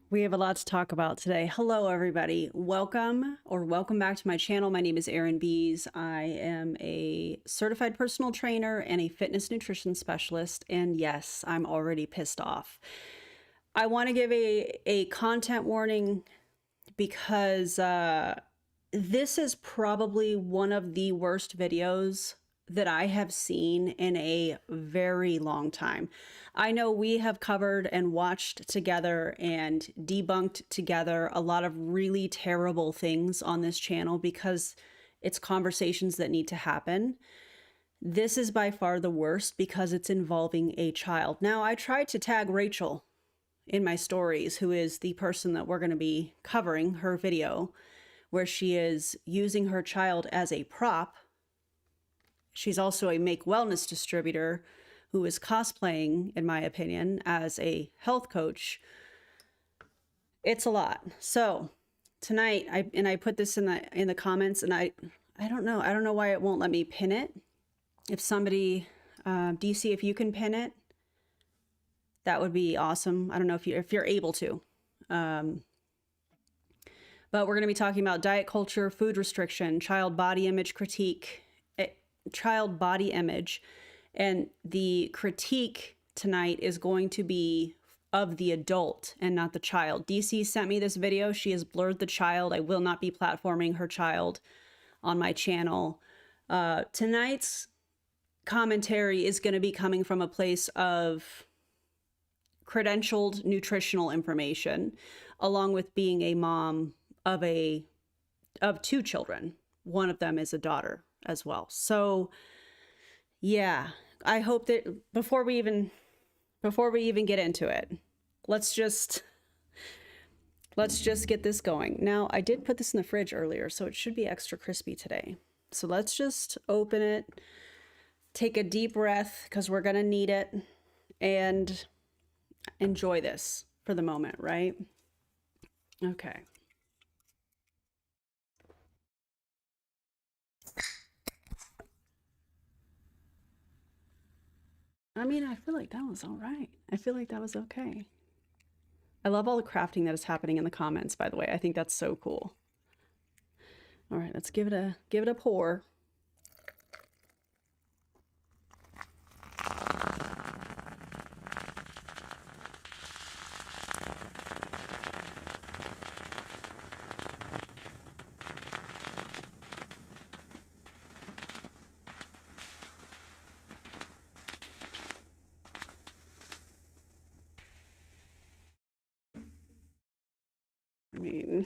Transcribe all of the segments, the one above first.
We have a lot to talk about today. Hello, everybody. Welcome back to my channel. My name is Erin Bees. I am a certified personal trainer and a fitness nutrition specialist. And yes, I'm already pissed off. I want to give a content warning because this is probably one of the worst videos that I have seen in a very long time. I know we have covered and watched together and debunked together a lot of really terrible things on this channel because it's conversations that need to happen. This is by far the worst because it's involving a child. Now, I tried to tag Rachel in my stories, who is the person that we're going to be covering her video, where she is using her child as a prop. She's also a Make Wellness distributor who is cosplaying, in my opinion, as a health coach. It's a lot. So tonight, I put this in the comments, and I don't know why it won't let me pin it. If somebody, DC, if you can pin it, that would be awesome. I don't know if you're able to. But we're going to be talking about diet culture, food restriction, child body image critique, child body image, and the critique tonight is going to be of the adult and not the child. DC sent me this video. She has blurred the child. I will not be platforming her child on my channel. Tonight's commentary is going to be coming from a place of credentialed nutritional information, along with being a mom of two children. One of them is a daughter as well. So yeah, I hope that before we even get into it, let's just get this going. Now, I did put this in the fridge earlier, so it should be extra crispy today. So let's just open it, take a deep breath, because we're gonna need it, and enjoy this for the moment, right? Okay. I mean, I feel like that was all right. I feel like that was okay. I love all the crafting that is happening in the comments, by the way. I think that's so cool. All right, let's give it a pour. I mean,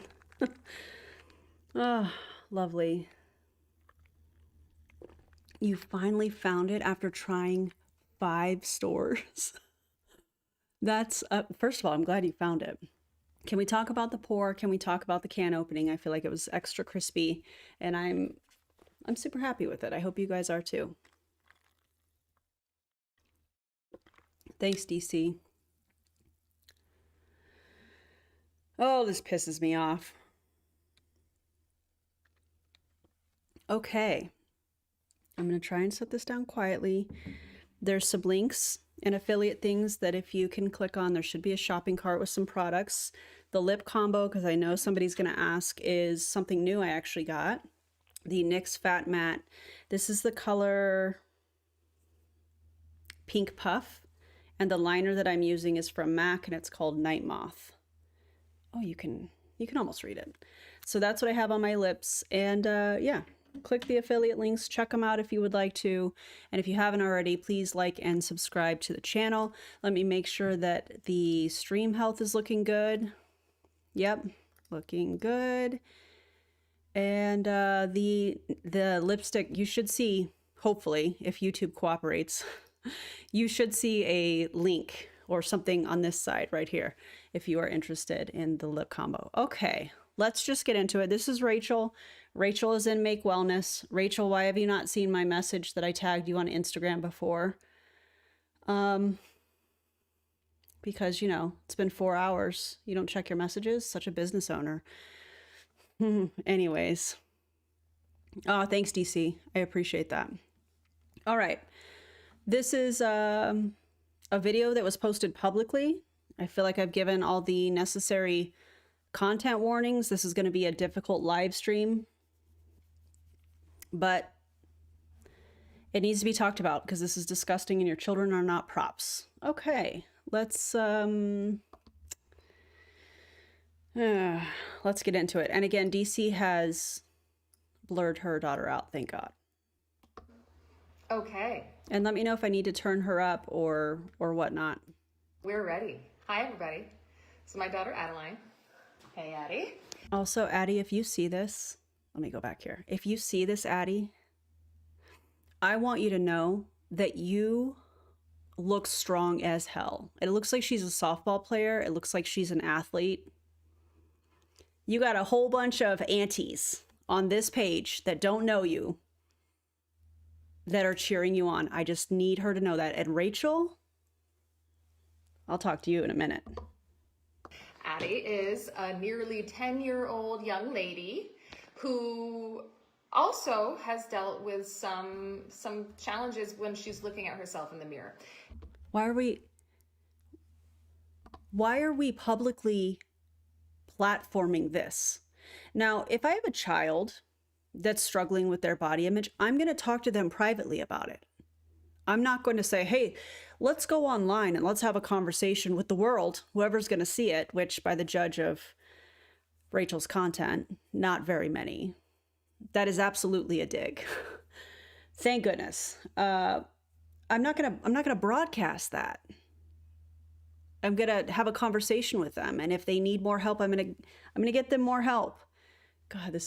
oh, lovely. You finally found it after trying 5 stores. That's, first of all, I'm glad you found it. Can we talk about the pour? Can we talk about the can opening? I feel like it was extra crispy, and I'm super happy with it. I hope you guys are too. Thanks, DC. Oh, this pisses me off. Okay. I'm going to try and set this down quietly. There's some links and affiliate things that if you can click on, there should be a shopping cart with some products. The lip combo, because I know somebody's going to ask, is something new I actually got. The NYX Fat Matte. This is the color Pink Puff. And the liner that I'm using is from MAC, and it's called Night Moth. Oh, you can almost read it. So that's what I have on my lips. And yeah, click the affiliate links, check them out if you would like to. And if you haven't already, please like and subscribe to the channel. Let me make sure that the stream health is looking good. Yep, looking good. And the lipstick, you should see, hopefully, if YouTube cooperates, you should see a link or something on this side right here if you are interested in the lip combo. Okay, let's just get into it. This is Rachel. Rachel is in Make Wellness. Rachel, why have you not seen my message that I tagged you on Instagram before? Because, you know, it's been 4 hours. You don't check your messages? Such a business owner. Anyways. Oh, thanks, DC. I appreciate that. All right. This is a video that was posted publicly. I feel like I've given all the necessary content warnings. This is going to be a difficult live stream, but it needs to be talked about because this is disgusting and your children are not props. Okay, let's get into it. And again, DC has blurred her daughter out, thank God. Okay. And let me know if I need to turn her up or whatnot. We're ready. Hi, everybody. So my daughter, Adeline. Hey, Addie. Also, Addie, if you see this, let me go back here. If you see this, Addie, I want you to know that you look strong as hell. It looks like she's a softball player. It looks like she's an athlete. You got a whole bunch of aunties on this page that don't know you that are cheering you on. I just need her to know that. And Rachel, I'll talk to you in a minute. Addie is a nearly 10-year-old young lady who also has dealt with some challenges when she's looking at herself in the mirror. Why are we publicly platforming this? Now, if I have a child that's struggling with their body image, I'm going to talk to them privately about it. I'm not going to say, hey, let's go online and let's have a conversation with the world, whoever's going to see it, which by the judge of Rachel's content, not very many. That is absolutely a dig. Thank goodness. I'm not gonna broadcast that. I'm gonna have a conversation with them, and if they need more help, I'm gonna get them more help. God,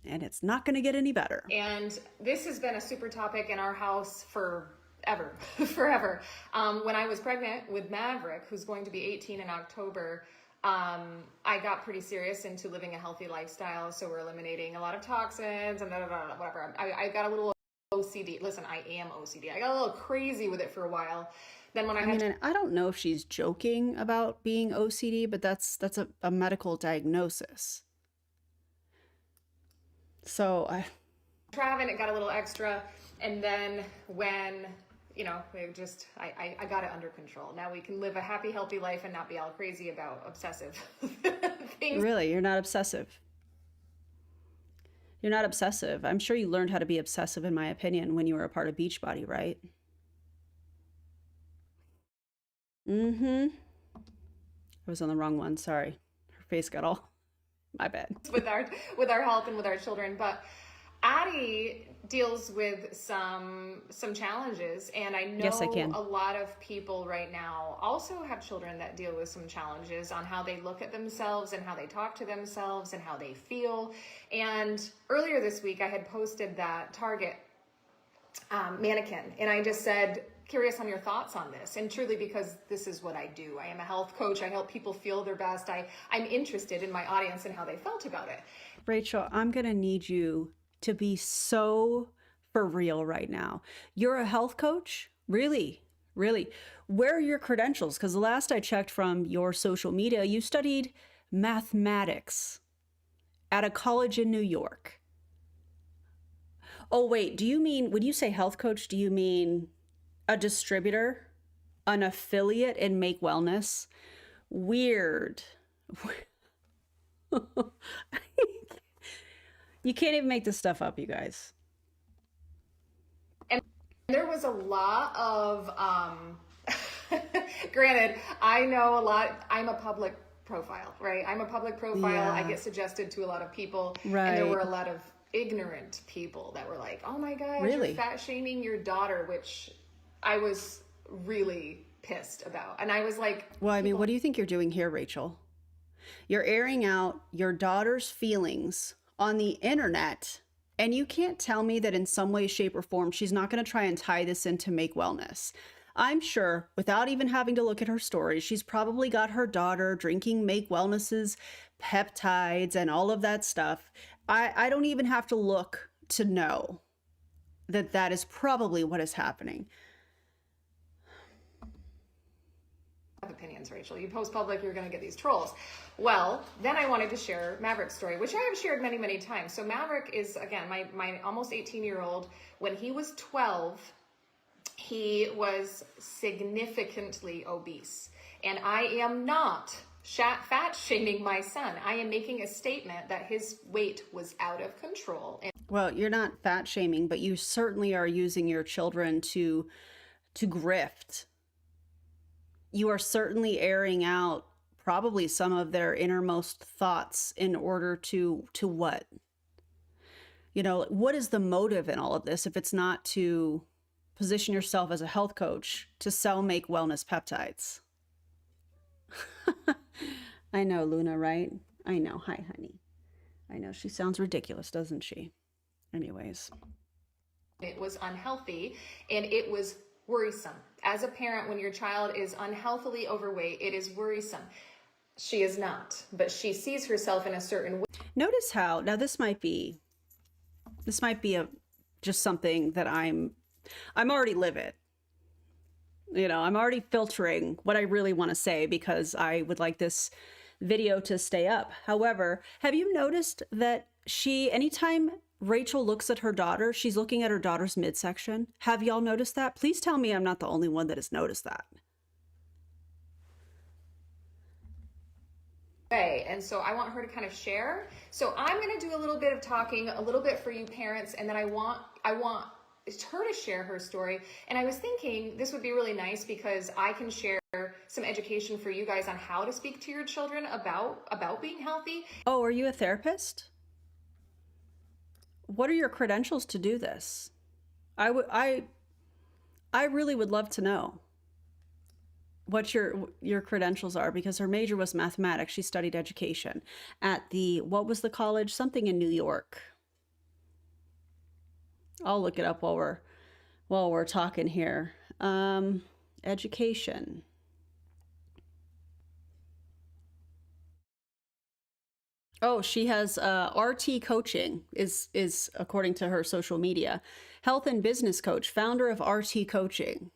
and it's not gonna get any better. And this has been a super topic in our house forever. When I was pregnant with Maverick, who's going to be 18 in October, I got pretty serious into living a healthy lifestyle. So we're eliminating a lot of toxins and whatever. I got a little OCD. Listen, I am OCD. I got a little crazy with it for a while. Then when I don't know if she's joking about being OCD, but that's a medical diagnosis. So Travin, it got a little extra. And then when, I got it under control. Now we can live a happy, healthy life and not be all crazy about obsessive things. Really? You're not obsessive? You're not obsessive. I'm sure you learned how to be obsessive, in my opinion, when you were a part of Beachbody, right? I was on the wrong one. Sorry. Her face got all... My bad. With our health and with our children. But Addie deals with some challenges, and I know yes, I can. A lot of people right now also have children that deal with some challenges on how they look at themselves and how they talk to themselves and how they feel. And earlier this week I had posted that Target mannequin, and I just said, curious on your thoughts on this. And truly, because this is what I do. I am a health coach. I help people feel their best. I'm interested in my audience and how they felt about it. Rachel, I'm going to need you to be so for real right now. You're a health coach? Really? Really? Where are your credentials? Because the last I checked from your social media, you studied mathematics at a college in New York. Oh, wait, do you mean, when you say health coach, do you mean a distributor, an affiliate in Make Wellness? Weird. You can't even make this stuff up, you guys. And there was a lot of, granted, I know a lot, I'm a public profile, right? I'm a public profile. Yeah. I get suggested to a lot of people. Right. And there were a lot of ignorant people that were like, oh my God, really? You're fat shaming your daughter, which I was really pissed about. And I was like, well, I mean, what do you think you're doing here, Rachel? You're airing out your daughter's feelings on the internet, and you can't tell me that in some way, shape, or form, she's not going to try and tie this into Make Wellness. I'm sure, without even having to look at her story, she's probably got her daughter drinking Make Wellness's peptides and all of that stuff. I don't even have to look to know that that is probably what is happening. Opinions, Rachel. You post public, you're going to get these trolls. Well, then I wanted to share Maverick's story, which I have shared many, many times. So Maverick is, again, my almost 18-year-old. When he was 12, he was significantly obese. And I am not fat shaming my son. I am making a statement that his weight was out of control. Well, you're not fat shaming, but you certainly are using your children to grift. You are certainly airing out probably some of their innermost thoughts in order to what? You know, what is the motive in all of this if it's not to position yourself as a health coach to sell make wellness peptides? I know, Luna, right? I know. Hi, honey. I know she sounds ridiculous, doesn't she? Anyways. It was unhealthy and it was worrisome. As a parent, when your child is unhealthily overweight, it is worrisome. She is not, but she sees herself in a certain way. Notice how, now this might be just something that I'm already livid. You know, I'm already filtering what I really want to say because I would like this video to stay up. However, have you noticed that anytime Rachel looks at her daughter, she's looking at her daughter's midsection? Have y'all noticed that? Please tell me I'm not the only one that has noticed that. And so I want her to kind of share. So I'm going to do a little bit of talking, a little bit for you parents, and then I want her to share her story. And I was thinking this would be really nice because I can share some education for you guys on how to speak to your children about being healthy. Oh, are you a therapist? What are your credentials to do this? I really would love to know what your credentials are, because her major was mathematics. She studied education at what was the college? Something in New York. I'll look it up while we're talking here. Education. Oh, she has RT coaching is according to her social media. Health and business coach, founder of RT Coaching.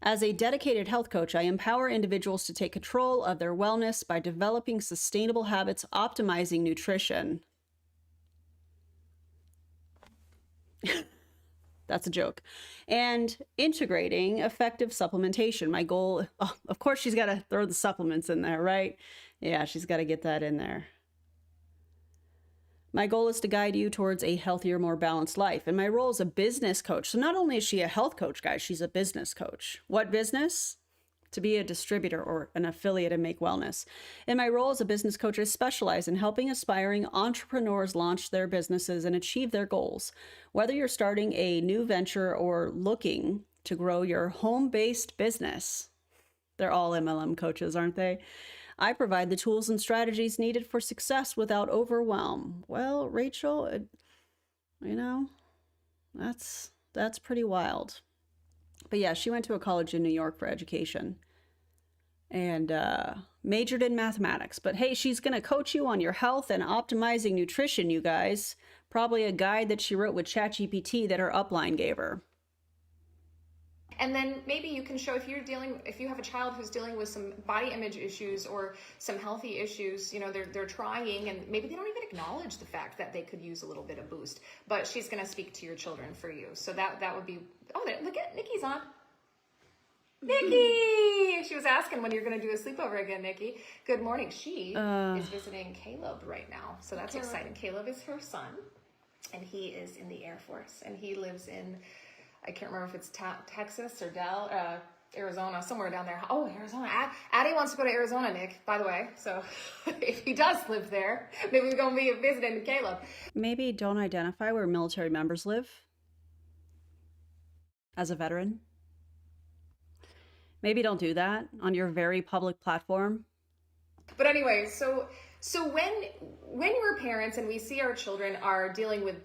As a dedicated health coach, I empower individuals to take control of their wellness by developing sustainable habits, optimizing nutrition. That's a joke. And integrating effective supplementation. My goal, of course, she's got to throw the supplements in there, right? Yeah, she's got to get that in there. My goal is to guide you towards a healthier, more balanced life. And my role is a business coach. So not only is she a health coach, guys, she's a business coach. What business? To be a distributor or an affiliate in Make Wellness. In my role as a business coach, I specialize in helping aspiring entrepreneurs launch their businesses and achieve their goals. Whether you're starting a new venture or looking to grow your home-based business, they're all MLM coaches, aren't they? I provide the tools and strategies needed for success without overwhelm. Well, Rachel, you know, that's pretty wild. But yeah, she went to a college in New York for education and majored in mathematics. But hey, she's going to coach you on your health and optimizing nutrition, you guys. Probably a guide that she wrote with ChatGPT that her upline gave her. And then maybe you can show if you have a child who's dealing with some body image issues or some healthy issues, you know, they're trying and maybe they don't even acknowledge the fact that they could use a little bit of boost, but she's going to speak to your children for you. So that would be, look at Nikki's on. Nikki! She was asking when you're going to do a sleepover again, Nikki. Good morning. She is visiting Caleb right now. So that's exciting. Caleb is her son and he is in the Air Force and he lives in, I can't remember if it's Texas or Arizona, somewhere down there. Oh, Arizona. Addie wants to go to Arizona, Nick, by the way. So if he does live there, maybe we're going to be visiting Caleb. Maybe don't identify where military members live as a veteran. Maybe don't do that on your very public platform. But anyway, so when we're parents and we see our children are dealing with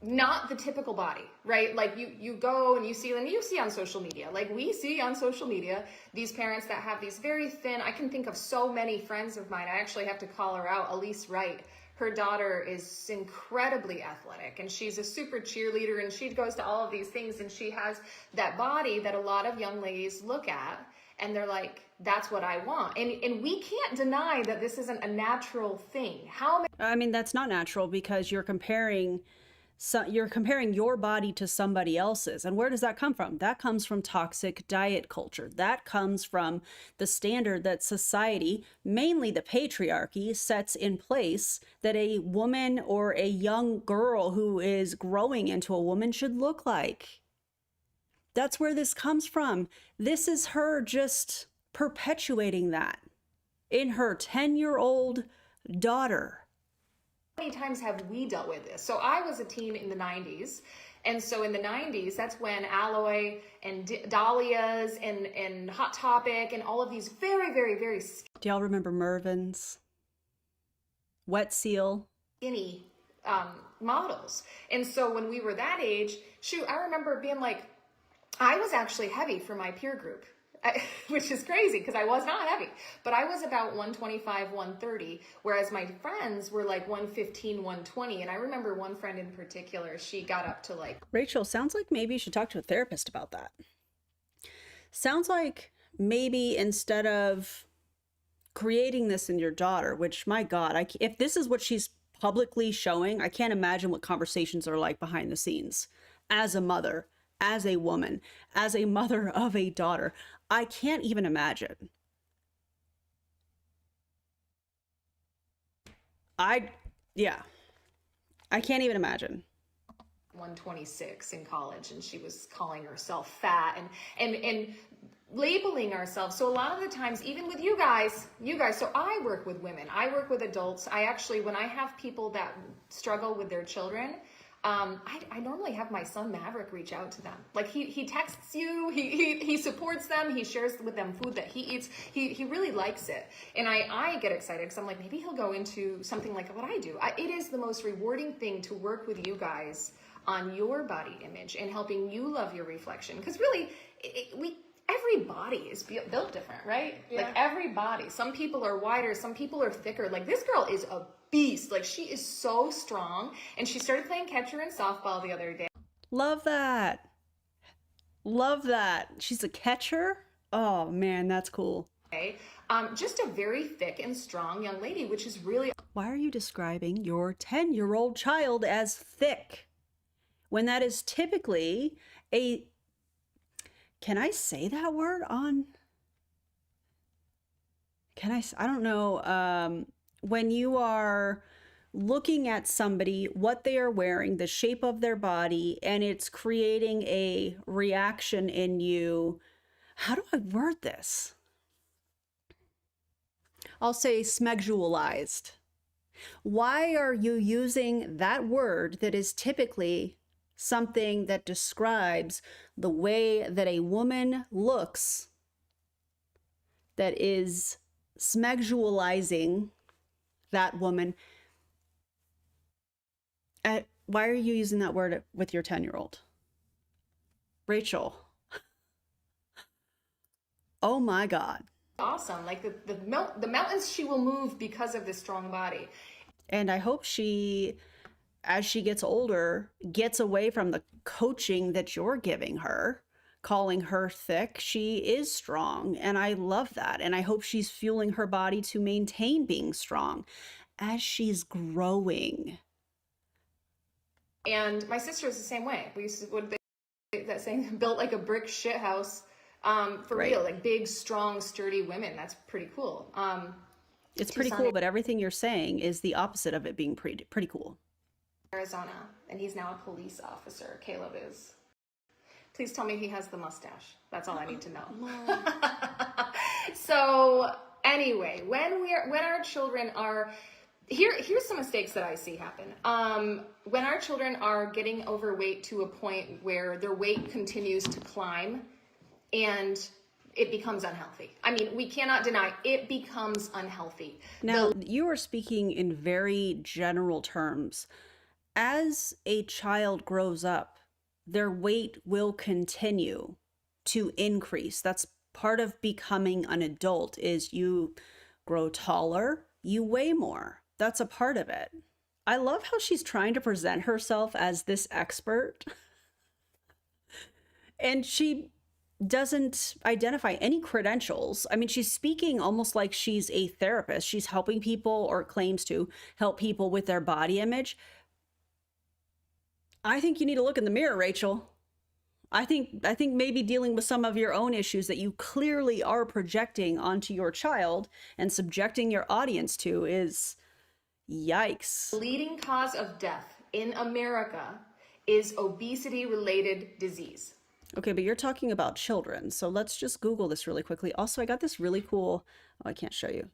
not the typical body, right? Like you go and you see on social media, like we see on social media, these parents that have these very thin, I can think of so many friends of mine. I actually have to call her out, Elise Wright. Her daughter is incredibly athletic and she's a super cheerleader and she goes to all of these things and she has that body that a lot of young ladies look at and they're like, that's what I want. And we can't deny that this isn't a natural thing. I mean, that's not natural because you're comparing So you're comparing your body to somebody else's. And where does that come from? That comes from toxic diet culture. That comes from the standard that society, mainly the patriarchy, sets in place that a woman or a young girl who is growing into a woman should look like. That's where this comes from. This is her just perpetuating that in her 10-year-old daughter. How many times have we dealt with this? So I was a teen in the 90s. And so in the 90s, that's when Alloy and Dahlia's and Hot Topic and all of these very, very, very Do y'all remember Mervyn's? Wet Seal? skinny models. And so when we were that age, shoot, I remember being like, I was actually heavy for my peer group. Which is crazy because I was not heavy, but I was about 125, 130, whereas my friends were like 115, 120. And I remember one friend in particular, she got up to like... Rachel, sounds like maybe you should talk to a therapist about that. Sounds like maybe instead of creating this in your daughter, which my God, if this is what she's publicly showing, I can't imagine what conversations are like behind the scenes as a mother, as a woman, as a mother of a daughter. I can't even imagine. I can't even imagine. 126 in college, and she was calling herself fat and labeling ourselves. So a lot of the times, even with you guys, so I work with women, I work with adults. I actually, when I have people that struggle with their children, I normally have my son Maverick reach out to them. Like he texts you, he supports them, he shares with them food that he eats. He really likes it. And I get excited because I'm like, maybe he'll go into something like what I do. It is the most rewarding thing to work with you guys on your body image and helping you love your reflection. Because really, every body is built different, right? Yeah. Like every body. Some people are wider, some people are thicker. Like this girl is a beast. Like she is so strong. And she started playing catcher in softball the other day. Love that. Love that. She's a catcher? Oh man, that's cool. Okay. Just a very thick and strong young lady, which is really... Why are you describing your 10-year-old child as thick when that is typically a... Can I say that word on... I don't know. When you are looking at somebody, what they are wearing, the shape of their body, and it's creating a reaction in you. How do I word this? I'll say smegdualized. Why are you using that word that is typically something that describes the way that a woman looks, that is smegdualizing that woman? Why are you using that word with your 10-year-old? Rachel. Oh my God. Awesome. Like the mountains she will move because of this strong body. And I hope she, as she gets older, gets away from the coaching that you're giving her, calling her thick. She is strong, and I love that. And I hope she's fueling her body to maintain being strong as she's growing. And my sister is the same way. We used to, what that saying, built like a brick shit house, for right. real, like big, strong, sturdy women. That's pretty cool. It's pretty cool, but everything you're saying is the opposite of it being pretty cool. Arizona, and he's now a police officer. Caleb is. Please tell me he has the mustache. That's all I need to know. So anyway, when our children are here's some mistakes that I see happen. When our children are getting overweight to a point where their weight continues to climb and it becomes unhealthy. I mean, we cannot deny it becomes unhealthy. Now, you are speaking in very general terms. As a child grows up, their weight will continue to increase. That's part of becoming an adult, is you grow taller, you weigh more. That's a part of it. I love how she's trying to present herself as this expert. And she doesn't identify any credentials. I mean, she's speaking almost like she's a therapist. She's helping people, or claims to help people with their body image. I think you need to look in the mirror, Rachel. I think maybe dealing with some of your own issues that you clearly are projecting onto your child and subjecting your audience to is yikes. Leading cause of death in America is obesity-related disease. Okay, but you're talking about children, so let's just Google this really quickly. Also, I got this really cool, oh, I can't show you.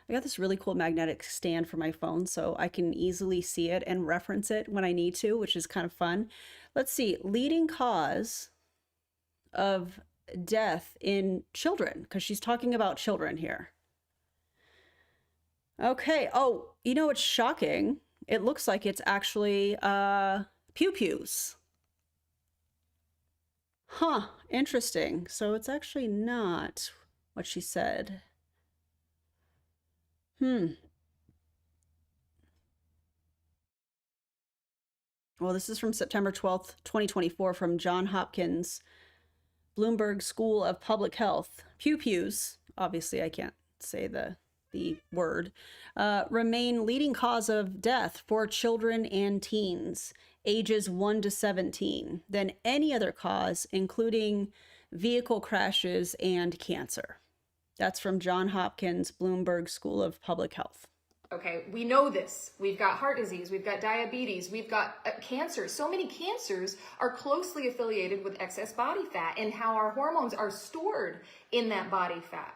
I got this really cool magnetic stand for my phone so I can easily see it and reference it when I need to, which is kind of fun. Let's see, leading cause of death in children, because she's talking about children here. Okay, oh, you know what's shocking? It looks like it's actually pew-pews. Huh, interesting. So it's actually not what she said. Well, this is from September 12th, 2024 from Johns Hopkins Bloomberg School of Public Health. Pew-pews, obviously I can't say the word, remain leading cause of death for children and teens ages 1 to 17 than any other cause, including vehicle crashes and cancer. That's from Johns Hopkins Bloomberg School of Public Health. Okay, we know this. We've got heart disease, we've got diabetes, we've got cancer. So many cancers are closely affiliated with excess body fat and how our hormones are stored in that body fat.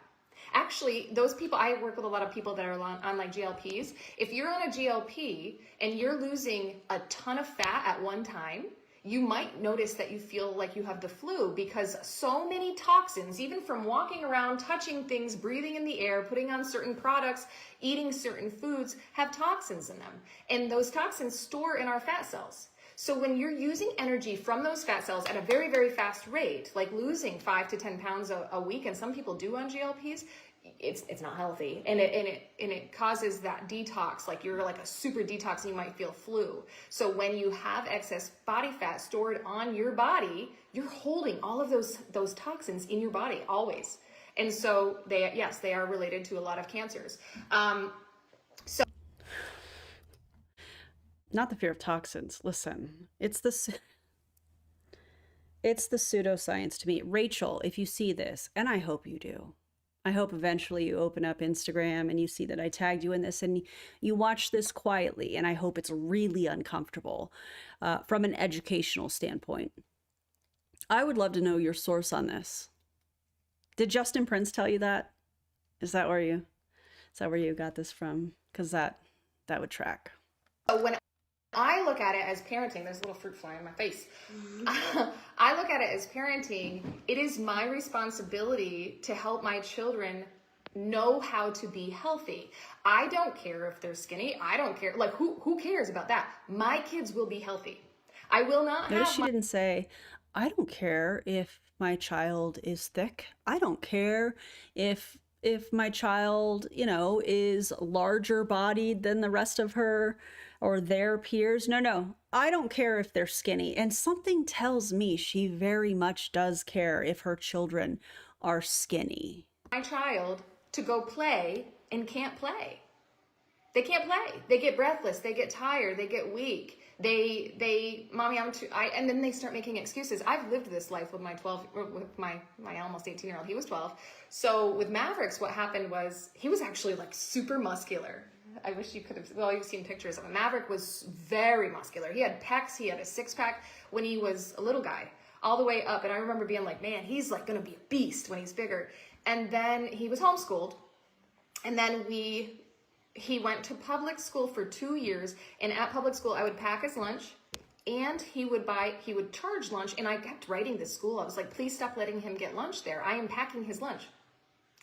Actually, those people, I work with a lot of people that are on like GLPs. If you're on a GLP and you're losing a ton of fat at one time, you might notice that you feel like you have the flu because so many toxins, even from walking around, touching things, breathing in the air, putting on certain products, eating certain foods, have toxins in them. And those toxins store in our fat cells. So when you're using energy from those fat cells at a very, very fast rate, like losing 5 to 10 pounds a week, and some people do on GLPs, it's not healthy, and it causes that detox. Like you're like a super detox, and you might feel flu. So when you have excess body fat stored on your body, you're holding all of those toxins in your body always. And so they are related to a lot of cancers. Not the fear of toxins. Listen, it's the pseudoscience to me. Rachel, if you see this, and I hope you do, I hope eventually you open up Instagram and you see that I tagged you in this and you watch this quietly, and I hope it's really uncomfortable from an educational standpoint. I would love to know your source on this. Did Justin Prince tell you that? Is that where you got this from? Because that would track. When I look at it as parenting, there's a little fruit fly in my face. I look at it as parenting. It is my responsibility to help my children know how to be healthy. I don't care if they're skinny. I don't care. Like, who cares about that? My kids will be healthy. I will not Notice she didn't say, I don't care if my child is thick. I don't care if my child, is larger bodied than the rest of her or their peers. No, I don't care if they're skinny. And something tells me she very much does care if her children are skinny. My child to go play and can't play. They can't play. They get breathless. They get tired. They get weak. Mommy, and then they start making excuses. I've lived this life with my almost 18-year-old. He was 12. So with Mavericks, what happened was he was actually like super muscular. I wish you could have, well, you've seen pictures of him. Maverick was very muscular. He had pecs. He had a six-pack when he was a little guy, all the way up. And I remember being like, man, he's like going to be a beast when he's bigger. And then he was homeschooled. And then he went to public school for 2 years, and at public school, I would pack his lunch, and he would charge lunch, and I kept writing the school. I was like, please stop letting him get lunch there. I am packing his lunch.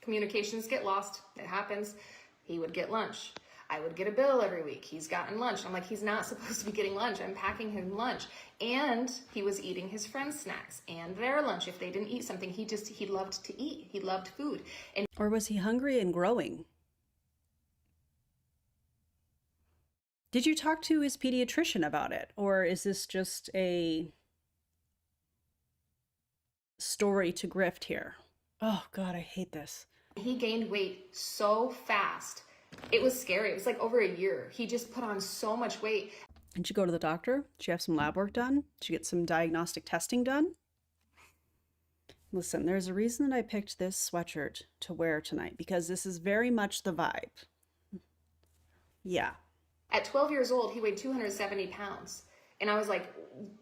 Communications get lost. It happens. He would get lunch. I would get a bill every week. He's gotten lunch. I'm like, he's not supposed to be getting lunch. I'm packing him lunch. And he was eating his friends' snacks and their lunch. If they didn't eat something, he loved to eat. He loved food. Or was he hungry and growing? Did you talk to his pediatrician about it? Or is this just a story to grift here? Oh God, I hate this. He gained weight so fast. It was scary. It was like over a year. He just put on so much weight. Did you go to the doctor? Did you have some lab work done? Did you get some diagnostic testing done? Listen, there's a reason that I picked this sweatshirt to wear tonight because this is very much the vibe. Yeah. At 12 years old, he weighed 270 pounds. And I was like,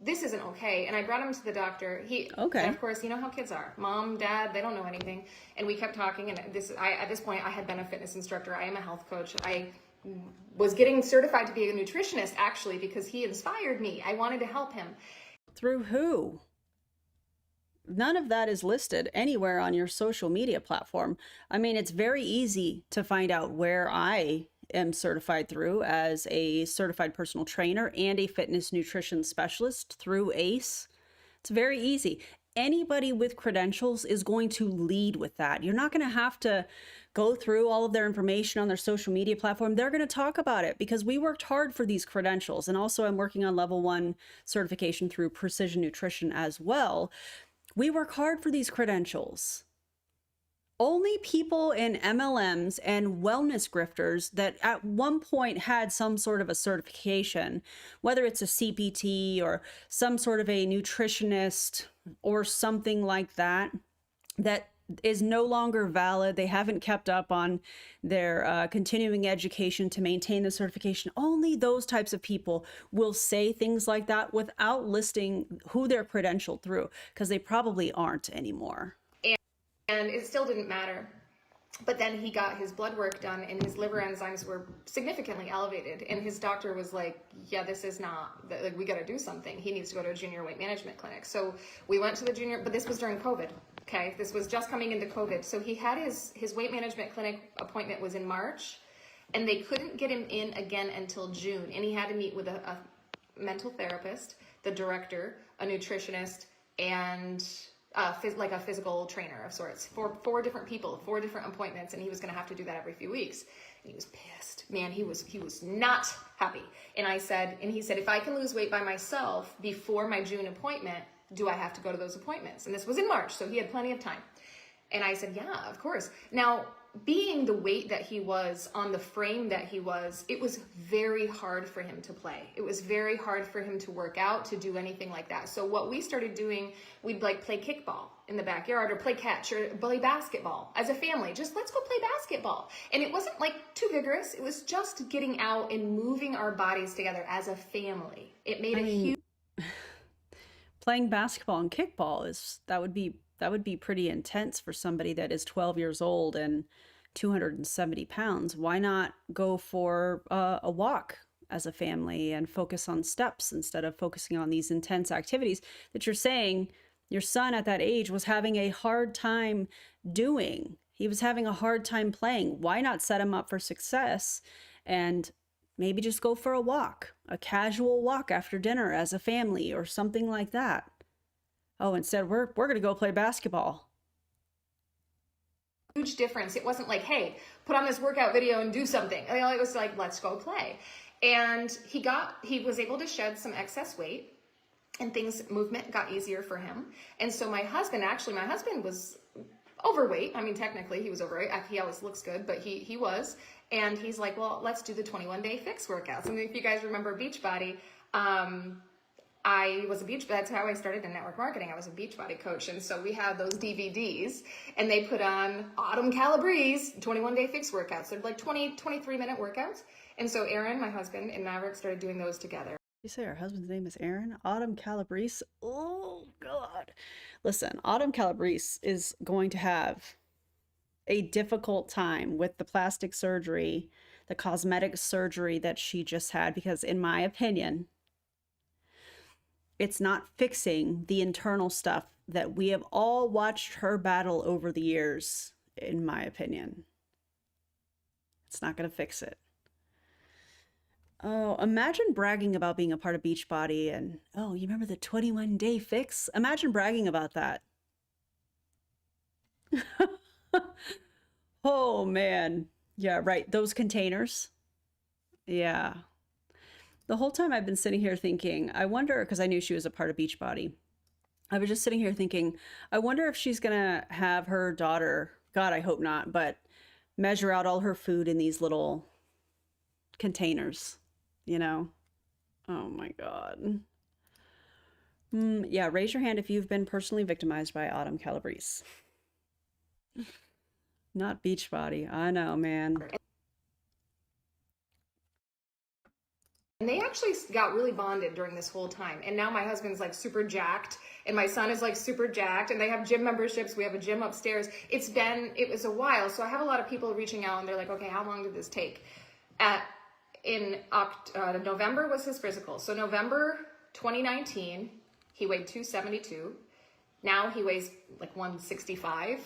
this isn't okay. And I brought him to the doctor. Okay. And of course, you know how kids are. Mom, dad, they don't know anything. And we kept talking. And at this point, I had been a fitness instructor. I am a health coach. I was getting certified to be a nutritionist, actually, because he inspired me. I wanted to help him. Through who? None of that is listed anywhere on your social media platform. I mean, it's very easy to find out where I am certified through as a certified personal trainer and a fitness nutrition specialist through ACE. It's very easy. Anybody with credentials is going to lead with that. You're not going to have to go through all of their information on their social media platform. They're going to talk about it because we worked hard for these credentials. And also I'm working on level 1 certification through Precision Nutrition as well. We work hard for these credentials. Only people in MLMs and wellness grifters that at one point had some sort of a certification, whether it's a CPT or some sort of a nutritionist or something like that, that is no longer valid. They haven't kept up on their continuing education to maintain the certification. Only those types of people will say things like that without listing who they're credentialed through, because they probably aren't anymore. And it still didn't matter. But then he got his blood work done and his liver enzymes were significantly elevated. And his doctor was like, yeah, this is not, like, we got to do something. He needs to go to a junior weight management clinic. So we went to the junior, but this was during COVID. Okay. This was just coming into COVID. So he had his weight management clinic appointment was in March and they couldn't get him in again until June. And he had to meet with a mental therapist, the director, a nutritionist, and like a physical trainer of sorts, for 4 different people, 4 different appointments, and he was going to have to do that every few weeks. And he was pissed, man. He was not happy. And he said, if I can lose weight by myself before my June appointment, do I have to go to those appointments? And this was in March, so he had plenty of time. And I said, yeah, of course. Now, being the weight that he was on the frame that he was, it was very hard for him to play. It was very hard for him to work out, to do anything like that. So what we started doing, we'd like play kickball in the backyard or play catch or play basketball as a family. Just let's go play basketball. And it wasn't like too vigorous. It was just getting out and moving our bodies together as a family. It made a huge... Playing basketball and kickball that would be pretty intense for somebody that is 12 years old and 270 pounds. Why not go for a walk as a family and focus on steps instead of focusing on these intense activities that you're saying your son at that age was having a hard time doing? He was having a hard time playing. Why not set him up for success and maybe just go for a walk, a casual walk after dinner as a family or something like that? Oh, instead we're going to go play basketball. Huge difference. It wasn't like, hey, put on this workout video and do something. You know, it was like, let's go play. And he was able to shed some excess weight and movement got easier for him. And so my husband was overweight. I mean, technically he was overweight. He always looks good, but he was. And he's like, well, let's do the 21-day fix workouts. And if you guys remember Beachbody, that's how I started in network marketing. I was a Beachbody coach. And so we had those DVDs and they put on Autumn Calabrese's 21-day fix workouts. They're like 23-minute workouts. And so Aaron, my husband, and Maverick started doing those together. You say her husband's name is Aaron? Autumn Calabrese? Oh, God. Listen, Autumn Calabrese is going to have a difficult time with the plastic surgery, the cosmetic surgery that she just had, because in my opinion, it's not fixing the internal stuff that we have all watched her battle over the years, in my opinion. It's not going to fix it. Oh, imagine bragging about being a part of Beachbody and, oh, you remember the 21-day fix? Imagine bragging about that. Oh, man. Yeah, right. Those containers. Yeah. The whole time I've been sitting here thinking, I wonder, because I knew she was a part of Beachbody. I was just sitting here thinking, I wonder if she's going to have her daughter, God, I hope not, but measure out all her food in these little containers, you know? Oh my God. Yeah, raise your hand if you've been personally victimized by Autumn Calabrese. Not Beachbody. I know, man. And they actually got really bonded during this whole time. And now my husband's like super jacked and my son is like super jacked and they have gym memberships. We have a gym upstairs. It was a while. So I have a lot of people reaching out and they're like, okay, how long did this take? November was his physical. So November 2019, he weighed 272. Now he weighs like 165,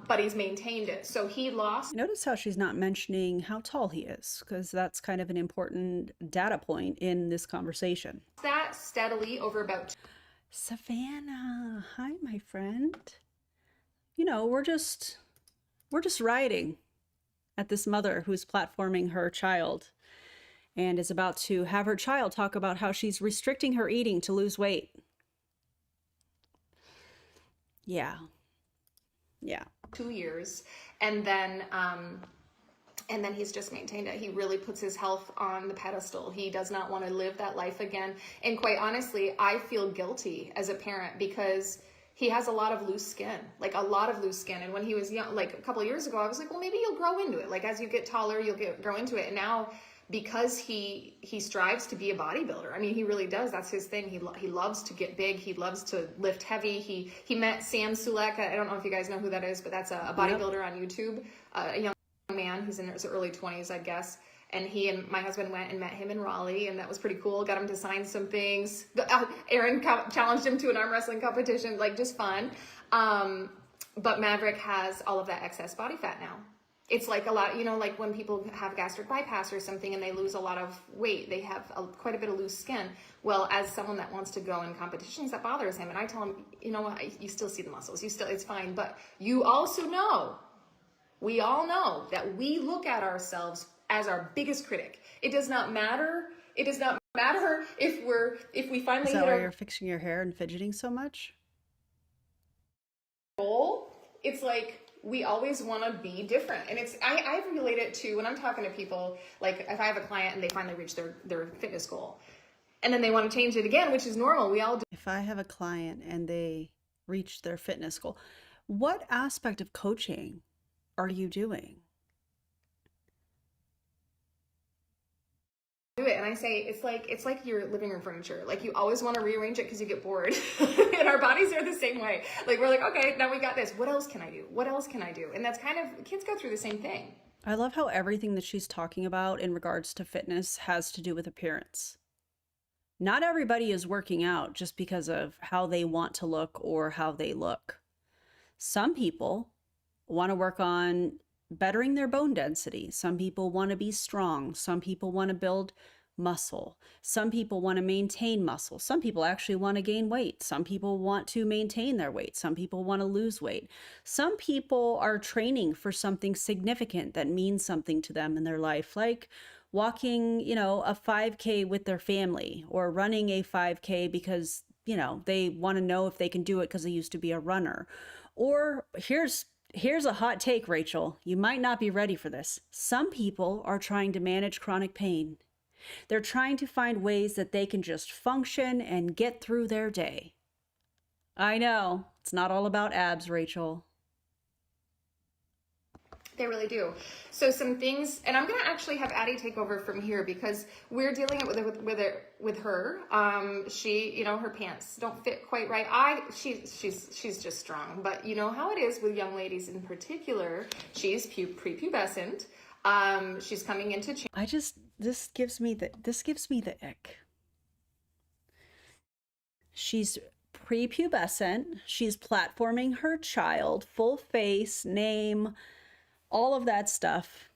but he's maintained it. So he lost. Notice how she's not mentioning how tall he is, because that's kind of an important data point in this conversation. That steadily over about. Savannah, hi, my friend. You know, we're just riding at this mother who's platforming her child and is about to have her child talk about how she's restricting her eating to lose weight. Yeah. 2 years, and then he's just maintained it. He really puts his health on the pedestal. He does not want to live that life again. And quite honestly, I feel guilty as a parent because he has a lot of loose skin, like a lot of loose skin. And when he was young, like a couple of years ago, I was like, well, maybe you'll grow into it. Like as you get taller, grow into it. And now, because he strives to be a bodybuilder. I mean, he really does. That's his thing. He loves to get big. He loves to lift heavy. He met Sam Sulek. I don't know if you guys know who that is, but that's a bodybuilder on YouTube, a young man who's in his early 20s, I guess. And he and my husband went and met him in Raleigh, and that was pretty cool. Got him to sign some things. Aaron challenged him to an arm wrestling competition, like just fun. But Maverick has all of that excess body fat now. It's like a lot, like when people have gastric bypass or something and they lose a lot of weight, they have quite a bit of loose skin. Well, as someone that wants to go in competitions, that bothers him. And I tell him, you know what, you still see the muscles, it's fine. But you also know, we all know that we look at ourselves as our biggest critic. It does not matter. It does not matter if we finally Is that hit why our you're fixing your hair and fidgeting so much? goal. It's like, we always want to be different. And I relate it to when I'm talking to people, like if I have a client and they finally reach their fitness goal and then they want to change it again, which is normal. We all do. If I have a client and they reach their fitness goal, what aspect of coaching are you doing? Do it. And I say, it's like your living room furniture. Like you always want to rearrange it because you get bored. And our bodies are the same way. Like we're like, okay, now we got this. What else can I do? What else can I do? And that's kind of, kids go through the same thing. I love how everything that she's talking about in regards to fitness has to do with appearance. Not everybody is working out just because of how they want to look or how they look. Some people want to work on bettering their bone density. Some people want to be strong. Some people want to build muscle. Some people want to maintain muscle. Some people actually want to gain weight. Some people want to maintain their weight. Some people want to lose weight. Some people are training for something significant that means something to them in their life, like walking, a 5K with their family or running a 5K because, they want to know if they can do it because they used to be a runner. Or here's a hot take, Rachel. You might not be ready for this. Some people are trying to manage chronic pain. They're trying to find ways that they can just function and get through their day. I know, it's not all about abs, Rachel. They really do. So some things, and I'm going to actually have Addie take over from here because we're dealing with her. She, her pants don't fit quite right. She's just strong, but you know how it is with young ladies in particular. She's prepubescent. She's coming into change. This gives me the ick. She's prepubescent. She's platforming her child, full face, name, all of that stuff.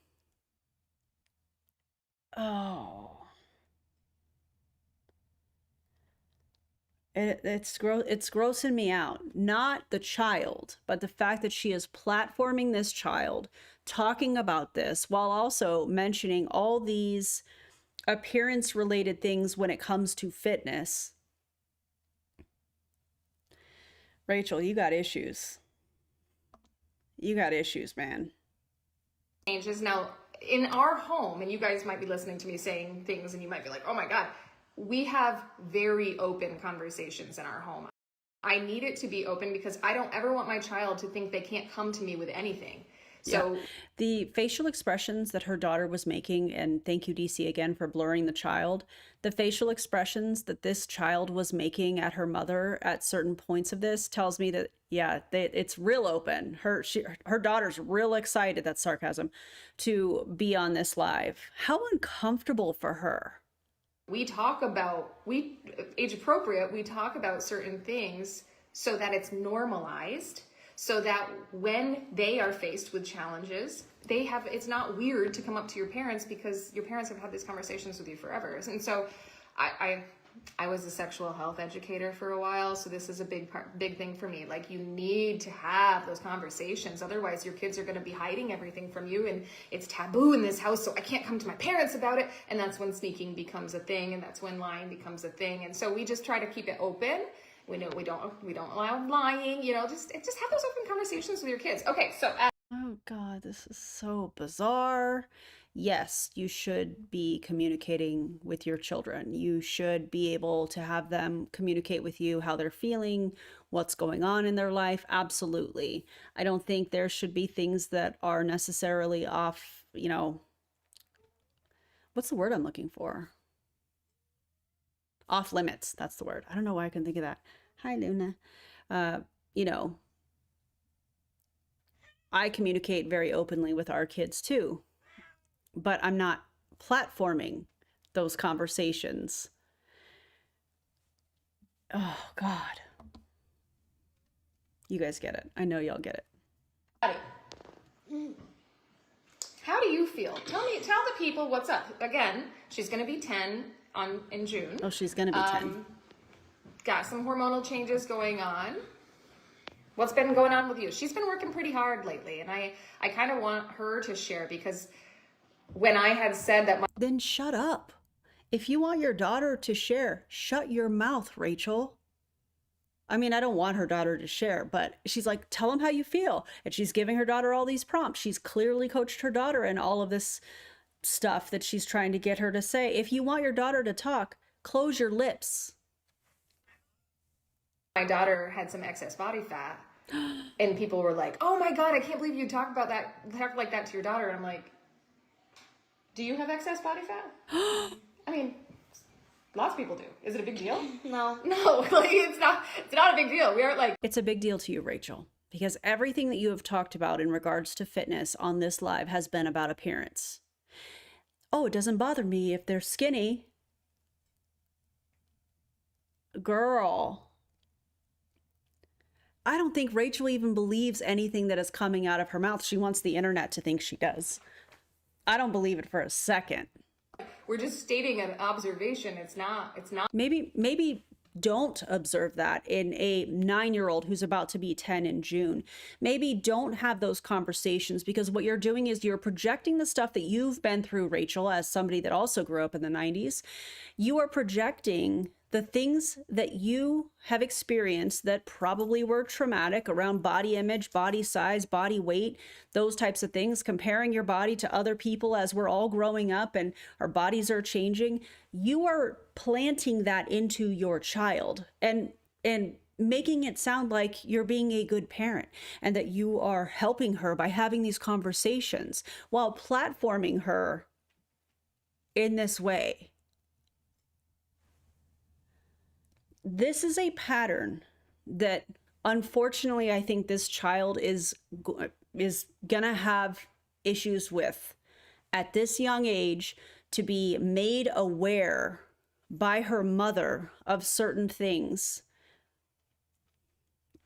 Oh. It's grossing me out. Not the child, but the fact that she is platforming this child, talking about this, while also mentioning all these appearance-related things when it comes to fitness. Rachel, you got issues. You got issues, man. Changes now in our home, and you guys might be listening to me saying things and you might be like, oh my God, we have very open conversations in our home. I need it to be open because I don't ever want my child to think they can't come to me with anything. So the facial expressions that her daughter was making, and thank you, DC, again for blurring the child, the facial expressions that this child was making at her mother at certain points of this tells me that, yeah, it's real open. Her daughter's real excited, that's sarcasm, to be on this live. How uncomfortable for her. we talk about, age appropriate, we talk about certain things so that it's normalized, so that when they are faced with challenges, it's not weird to come up to your parents because your parents have had these conversations with you forever. And so I was a sexual health educator for a while, so this is a big thing for me. Like, you need to have those conversations. Otherwise, your kids are going to be hiding everything from you, and it's taboo in this house, so I can't come to my parents about it. And that's when sneaking becomes a thing, and that's when lying becomes a thing. And so we just try to keep it open. We know we don't allow lying. Just have those open conversations with your kids. Okay, so oh God, this is so bizarre. Yes, you should be communicating with your children. You should be able to have them communicate with you how they're feeling, what's going on in their life. Absolutely. I don't think there should be things that are necessarily off, what's the word I'm looking for? Off limits. That's the word. I don't know why I can think of that. Hi, Luna. I communicate very openly with our kids too, but I'm not platforming those conversations. Oh God. You guys get it. I know y'all get it. how do you feel? Tell the people what's up. Again, she's going to be 10 in June. Oh, she's going to be 10. Got some hormonal changes going on. What's been going on with you? She's been working pretty hard lately, and I kind of want her to share, because when I had said that then shut up. If you want your daughter to share, shut your mouth, Rachel. I mean, I don't want her daughter to share, but she's like, tell them how you feel. And she's giving her daughter all these prompts. She's clearly coached her daughter in all of this stuff that she's trying to get her to say. If you want your daughter to talk, close your lips. My daughter had some excess body fat, and people were like, oh my God, I can't believe you talk like that to your daughter. And I'm like, do you have excess body fat? I mean, lots of people do. Is it a big deal? No. No, it's not a big deal. We aren't like... It's a big deal to you, Rachel, because everything that you have talked about in regards to fitness on this live has been about appearance. Oh, it doesn't bother me if they're skinny. Girl. I don't think Rachel even believes anything that is coming out of her mouth. She wants the internet to think she does. I don't believe it for a second. We're just stating an observation. It's not. Maybe don't observe that in a 9-year-old who's about to be 10 in June. Maybe don't have those conversations, because what you're doing is you're projecting the stuff that you've been through, Rachel, as somebody that also grew up in the 90s. You are projecting the things that you have experienced that probably were traumatic around body image, body size, body weight, those types of things, comparing your body to other people as we're all growing up and our bodies are changing. You are planting that into your child and making it sound like you're being a good parent and that you are helping her by having these conversations while platforming her in this way. This is a pattern that, unfortunately, I think this child is gonna have issues with at this young age, to be made aware by her mother of certain things.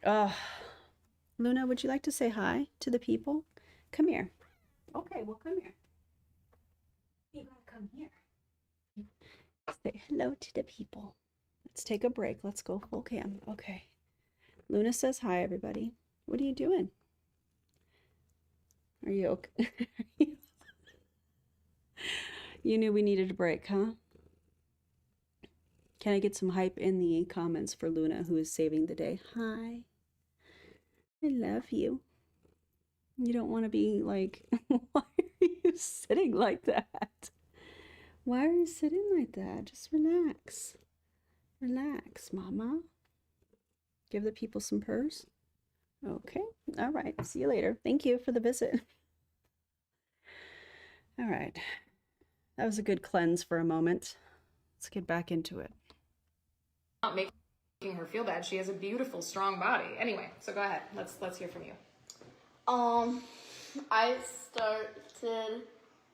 Luna, would you like to say hi to the people? Come here. Okay, well, come here. You gotta come here. Say hello to the people. Let's take a break. Let's go full cam. Okay. Luna says hi, everybody. What are you doing? Are you okay? You knew we needed a break, huh? Can I get some hype in the comments for Luna, who is saving the day? Hi. I love you. You don't want to be like, why are you sitting like that? Why are you sitting like that? Just relax. Relax, Mama. Give the people some purrs. Okay. All right. See you later. Thank you for the visit. All right. That was a good cleanse for a moment. Let's get back into it. Not making her feel bad. She has a beautiful, strong body. Anyway, so go ahead. Let's hear from you. I started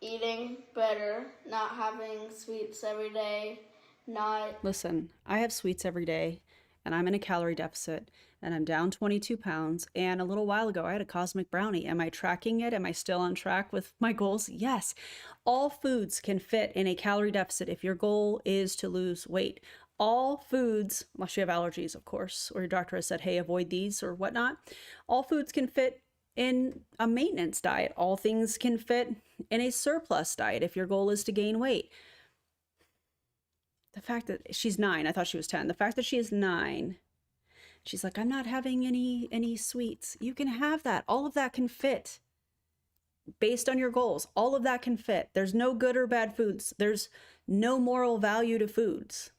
eating better, not having sweets every day, not... Listen, I have sweets every day, and I'm in a calorie deficit, and I'm down 22 pounds, and a little while ago I had a cosmic brownie. Am I tracking it? Am I still on track with my goals? Yes. All foods can fit in a calorie deficit if your goal is to lose weight. All foods, unless you have allergies, of course, or your doctor has said, hey, avoid these or whatnot, all foods can fit in a maintenance diet. All things can fit in a surplus diet if your goal is to gain weight. The fact that she's 9, I thought she was 10. The fact that she is 9, she's like, I'm not having any sweets. You can have that. All of that can fit based on your goals. All of that can fit. There's no good or bad foods. There's no moral value to foods.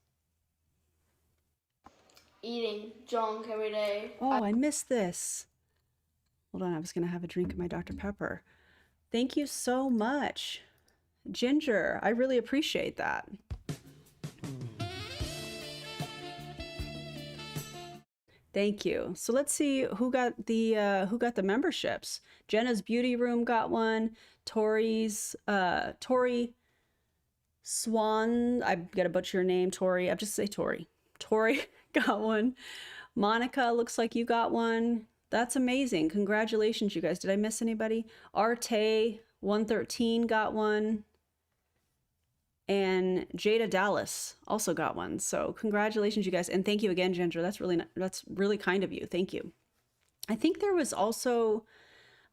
Eating junk every day. Oh, I missed this. Hold on, I was going to have a drink of my Dr. Pepper. Thank you so much. Ginger, I really appreciate that. Thank you. So let's see who got the memberships. Jenna's Beauty Room got one. Tori Swan, I'm gonna butcher your name, Tori. I'll just say Tori. Tori got one. Monica, looks like you got one. That's amazing. Congratulations, you guys. Did I miss anybody? Arte 113 got one. And Jada Dallas also got one. So congratulations, you guys. And thank you again, Ginger. That's really kind of you. Thank you. I think there was also,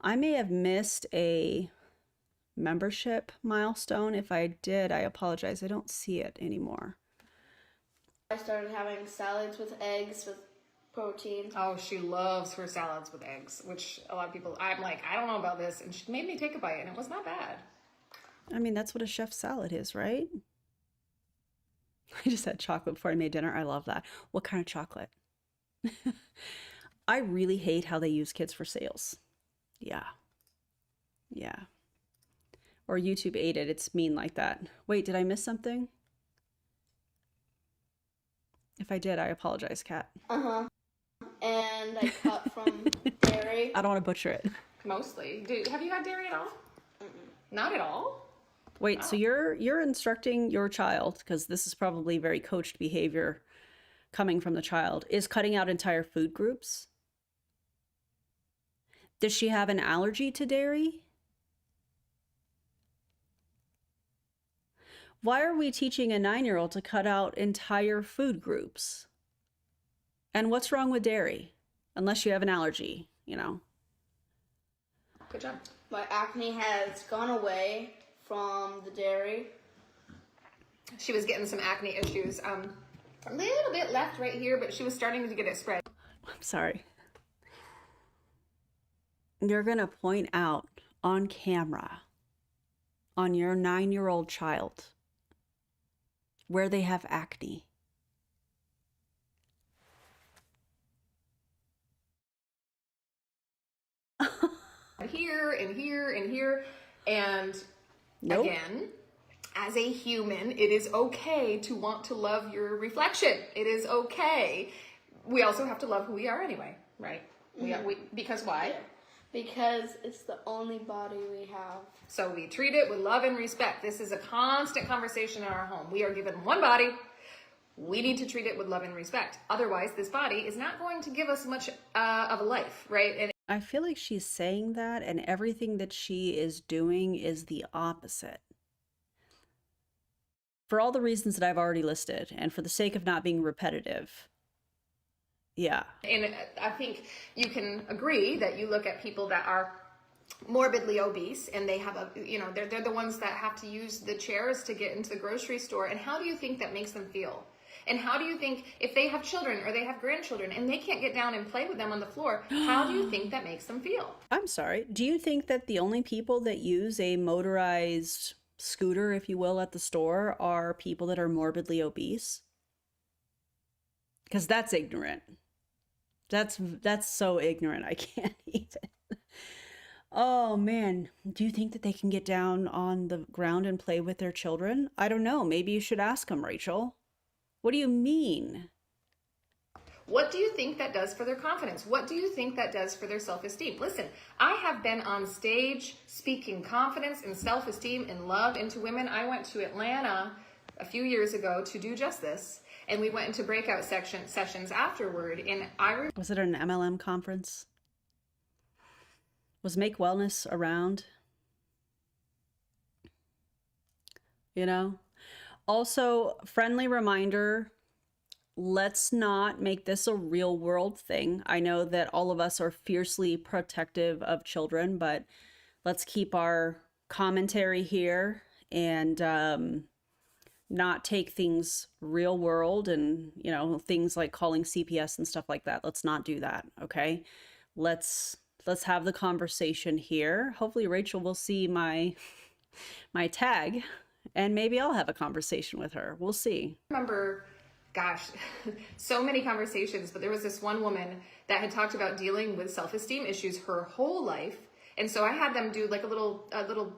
I may have missed a membership milestone. If I did, I apologize. I don't see it anymore. I started having salads with eggs with protein. Oh, she loves her salads with eggs, which a lot of people, I'm like, I don't know about this. And she made me take a bite, and it was not bad. I mean, that's what a chef's salad is, right? I just had chocolate before I made dinner. I love that. What kind of chocolate? I really hate how they use kids for sales. Yeah. Yeah. Or YouTube ate it. It's mean like that. Wait, did I miss something? If I did, I apologize, Kat. And I cut from dairy. I don't want to butcher it. Mostly. Have you had dairy at all? Not at all? Wait, so you're instructing your child, because this is probably very coached behavior coming from the child, is cutting out entire food groups? Does she have an allergy to dairy? Why are we teaching a 9-year-old to cut out entire food groups? And what's wrong with dairy? Unless you have an allergy, you know. Good job. My acne has gone away from the dairy. She was getting some acne issues. A little bit left right here, but she was starting to get it spread. I'm sorry. You're going to point out on camera on your 9-year-old child where they have acne. Here and here and here. And Nope. again, as a human, it is okay to want to love your reflection. It is okay. We also have to love who we are anyway, right? Because why? Yeah. Because it's the only body we have. So we treat it with love and respect. This is a constant conversation in our home. We are given one body. We need to treat it with love and respect. Otherwise, this body is not going to give us much of a life, right? And I feel like she's saying that, and everything that she is doing is the opposite. For all the reasons that I've already listed, and for the sake of not being repetitive. Yeah. And I think you can agree that you look at people that are morbidly obese and they have they're the ones that have to use the chairs to get into the grocery store. And how do you think that makes them feel? And how do you think if they have children or they have grandchildren and they can't get down and play with them on the floor, how do you think that makes them feel? I'm sorry. Do you think that the only people that use a motorized scooter, if you will, at the store are people that are morbidly obese? Because that's ignorant. That's so ignorant. I can't even. Oh man, do you think that they can get down on the ground and play with their children? I don't know. Maybe you should ask them, Rachel. What do you mean? What do you think that does for their confidence? What do you think that does for their self-esteem? Listen, I have been on stage speaking confidence and self-esteem and love into women. I went to Atlanta a few years ago to do just this, and we went into breakout sessions afterward. And Was it an MLM conference? Was Make Wellness around? You know? Also, friendly reminder, let's not make this a real world thing. I know that all of us are fiercely protective of children, but let's keep our commentary here and not take things real world and, you know, things like calling CPS and stuff like that. Let's not do that, okay? Let's have the conversation here. Hopefully Rachel will see my tag and maybe I'll have a conversation with her. We'll see. Remember, gosh, so many conversations, but there was this one woman that had talked about dealing with self-esteem issues her whole life. And so I had them do like a little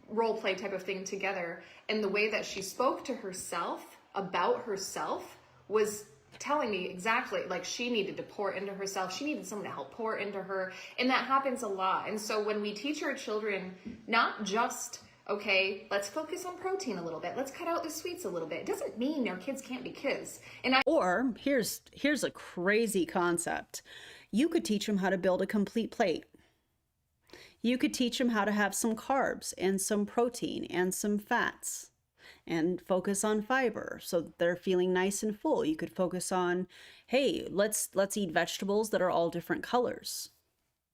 role play type of thing together. And the way that she spoke to herself about herself was telling me exactly, like, she needed to pour into herself. She needed someone to help pour into her. And that happens a lot. And so when we teach our children, not just, okay, let's focus on protein a little bit, let's cut out the sweets a little bit, it doesn't mean our kids can't be kids. Or here's a crazy concept. You could teach them how to build a complete plate. You could teach them how to have some carbs and some protein and some fats and focus on fiber so that they're feeling nice and full. You could focus on, hey, let's eat vegetables that are all different colors.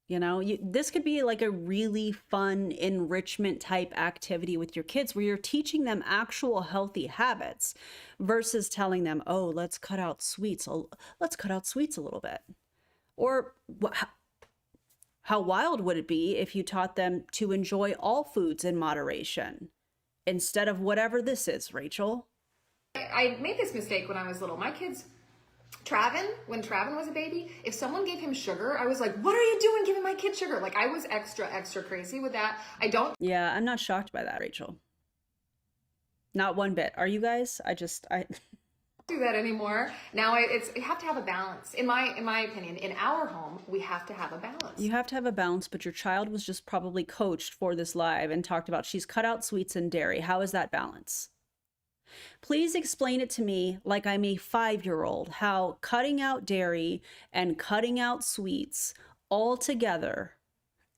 You know, this could be like a really fun enrichment type activity with your kids where you're teaching them actual healthy habits versus telling them, oh, let's cut out sweets. Let's cut out sweets a little bit. Or how wild would it be if you taught them to enjoy all foods in moderation instead of whatever this is, Rachel? I made this mistake when I was little. My kids, when Travin was a baby, if someone gave him sugar, I was like, what are you doing giving my kid sugar? Like, I was extra crazy with that. Yeah, I'm not shocked by that, Rachel. Not one bit. Are you guys? I do that anymore. Now you have to have a balance. In my opinion, in our home, we have to have a balance. You have to have a balance, but your child was just probably coached for this live and talked about she's cut out sweets and dairy. How is that balance? Please explain it to me like I'm a 5-year-old, how cutting out dairy and cutting out sweets all together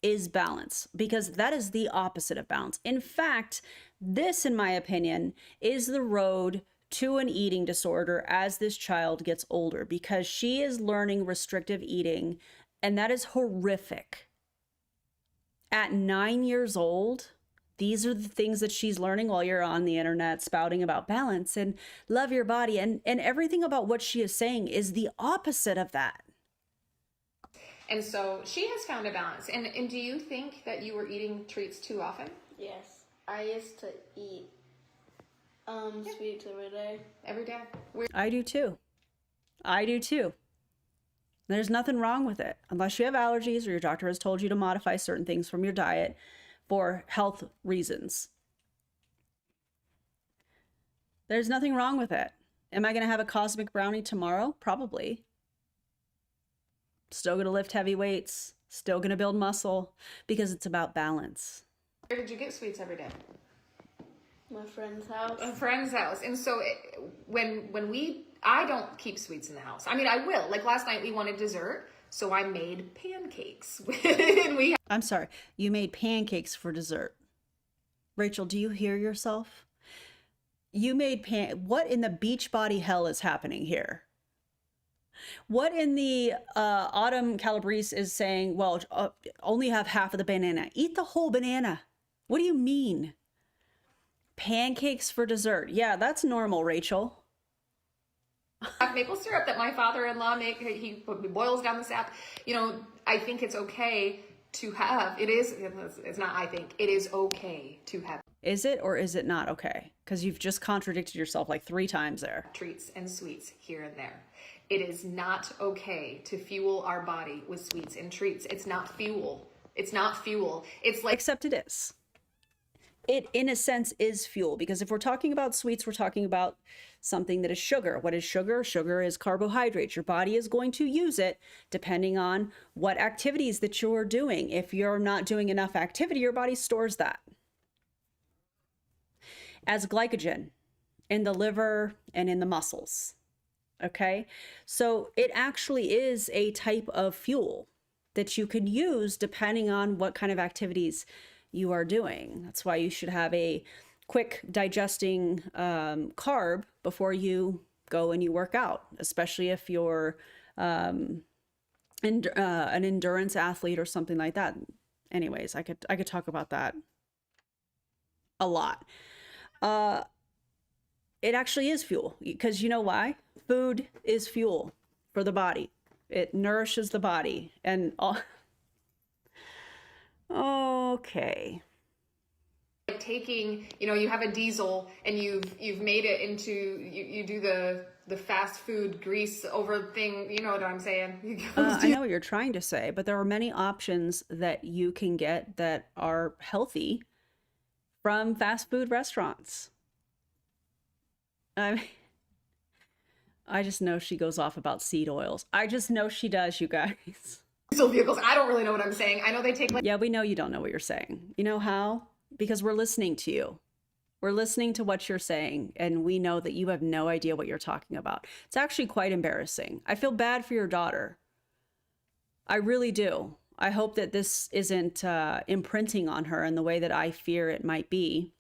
is balance, because that is the opposite of balance. In fact, this, in my opinion, is the road to an eating disorder as this child gets older, because she is learning restrictive eating, and that is horrific. At 9 years old, these are the things that she's learning while you're on the internet spouting about balance and love your body, and everything about what she is saying is the opposite of that. And so she has found a balance. And do you think that you were eating treats too often? Yes. I used to eat sweets every day. Every day? I do too. There's nothing wrong with it, unless you have allergies or your doctor has told you to modify certain things from your diet for health reasons. There's nothing wrong with it. Am I going to have a cosmic brownie tomorrow? Probably. Still going to lift heavy weights, still going to build muscle, because it's about balance. Where did you get sweets every day? My friend's house. A friend's house. And so I don't keep sweets in the house. I mean, I will. Like last night we wanted dessert, so I made pancakes. I'm sorry, you made pancakes for dessert. Rachel, do you hear yourself? You made what in the beach body hell is happening here? What in the Autumn Calabrese is saying, well, only have half of the banana. Eat the whole banana. What do you mean? Pancakes for dessert. Yeah, that's normal, Rachel. Maple syrup that my father-in-law he boils down the sap. You know, I think it's okay to have. It's not I think. It is okay to have. Is it or is it not okay? Because you've just contradicted yourself like 3 times there. Treats and sweets here and there. It is not okay to fuel our body with sweets and treats. It's not fuel. It's not fuel. It's like... Except it is. It, in a sense, is fuel, because if we're talking about sweets, we're talking about something that is sugar. What is sugar? Sugar is carbohydrates. Your body is going to use it depending on what activities that you're doing. If you're not doing enough activity, your body stores that as glycogen in the liver and in the muscles. Okay, so it actually is a type of fuel that you can use depending on what kind of activities you are doing. That's why you should have a quick digesting carb before you go and you work out, especially if you're an endurance athlete or something like that. Anyways, I could talk about that a lot. It actually is fuel, because you know why? Food is fuel for the body. It nourishes the body and all. Okay. Like taking, you have a diesel and you've made it into, you do the fast food grease over thing. You know what I'm saying? I know what you're trying to say, but there are many options that you can get that are healthy from fast food restaurants. I just know she goes off about seed oils. I just know she does, you guys. Diesel vehicles. I don't really know what I'm saying. I know they take Yeah, we know you don't know what you're saying. You know how? Because we're listening to you. We're listening to what you're saying, and we know that you have no idea what you're talking about. It's actually quite embarrassing. I feel bad for your daughter. I really do. I hope that this isn't imprinting on her in the way that I fear it might be.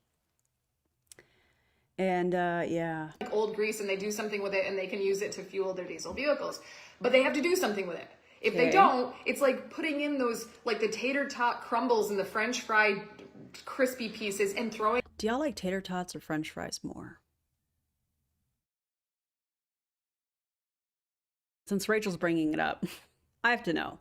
And yeah. Like old grease, and they do something with it and they can use it to fuel their diesel vehicles. But they have to do something with it. If they don't, it's like putting in those, like the tater tot crumbles and the French fried crispy pieces and throwing. Do y'all like tater tots or French fries more? Since Rachel's bringing it up, I have to know.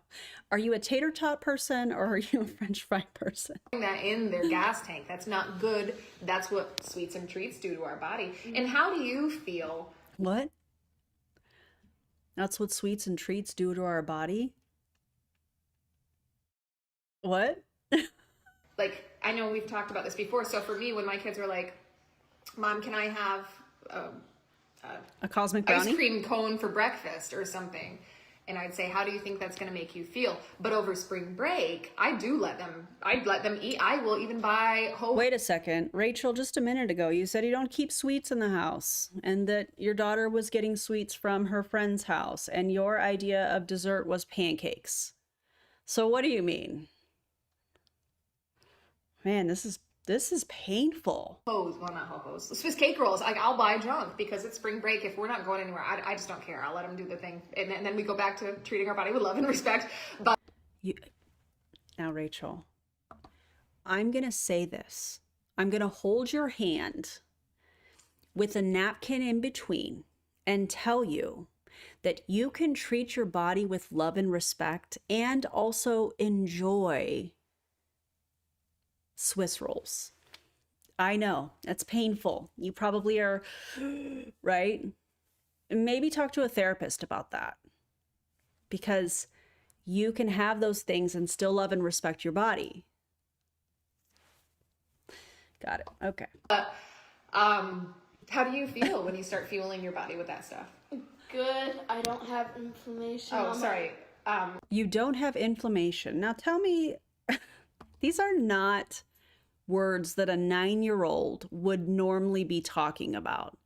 Are you a tater tot person or are you a French fry person? That in their gas tank. That's not good. That's what sweets and treats do to our body. And how do you feel? What? That's what sweets and treats do to our body? What? Like, I know we've talked about this before. So for me, when my kids were like, Mom, can I have a cosmic brownie? Ice cream cone for breakfast or something? And I'd say, how do you think that's going to make you feel? But over spring break, I'd let them eat. I will even buy whole. Wait a second. Rachel, just a minute ago, you said you don't keep sweets in the house and that your daughter was getting sweets from her friend's house and your idea of dessert was pancakes. So what do you mean? Man, this is painful. Well, not ho-hos. Swiss cake rolls. Like, I'll buy junk because it's spring break. If we're not going anywhere, I just don't care. I'll let them do the thing. And then we go back to treating our body with love and respect. But now, Rachel, I'm going to say this. I'm going to hold your hand with a napkin in between and tell you that you can treat your body with love and respect and also enjoy Swiss rolls. I know, that's painful. You probably are, right? Maybe talk to a therapist about that, because you can have those things and still love and respect your body. Got it. Okay. How do you feel when you start fueling your body with that stuff? Good. I don't have inflammation. Oh, sorry. You don't have inflammation. Now tell me, these are not words that a 9-year-old would normally be talking about.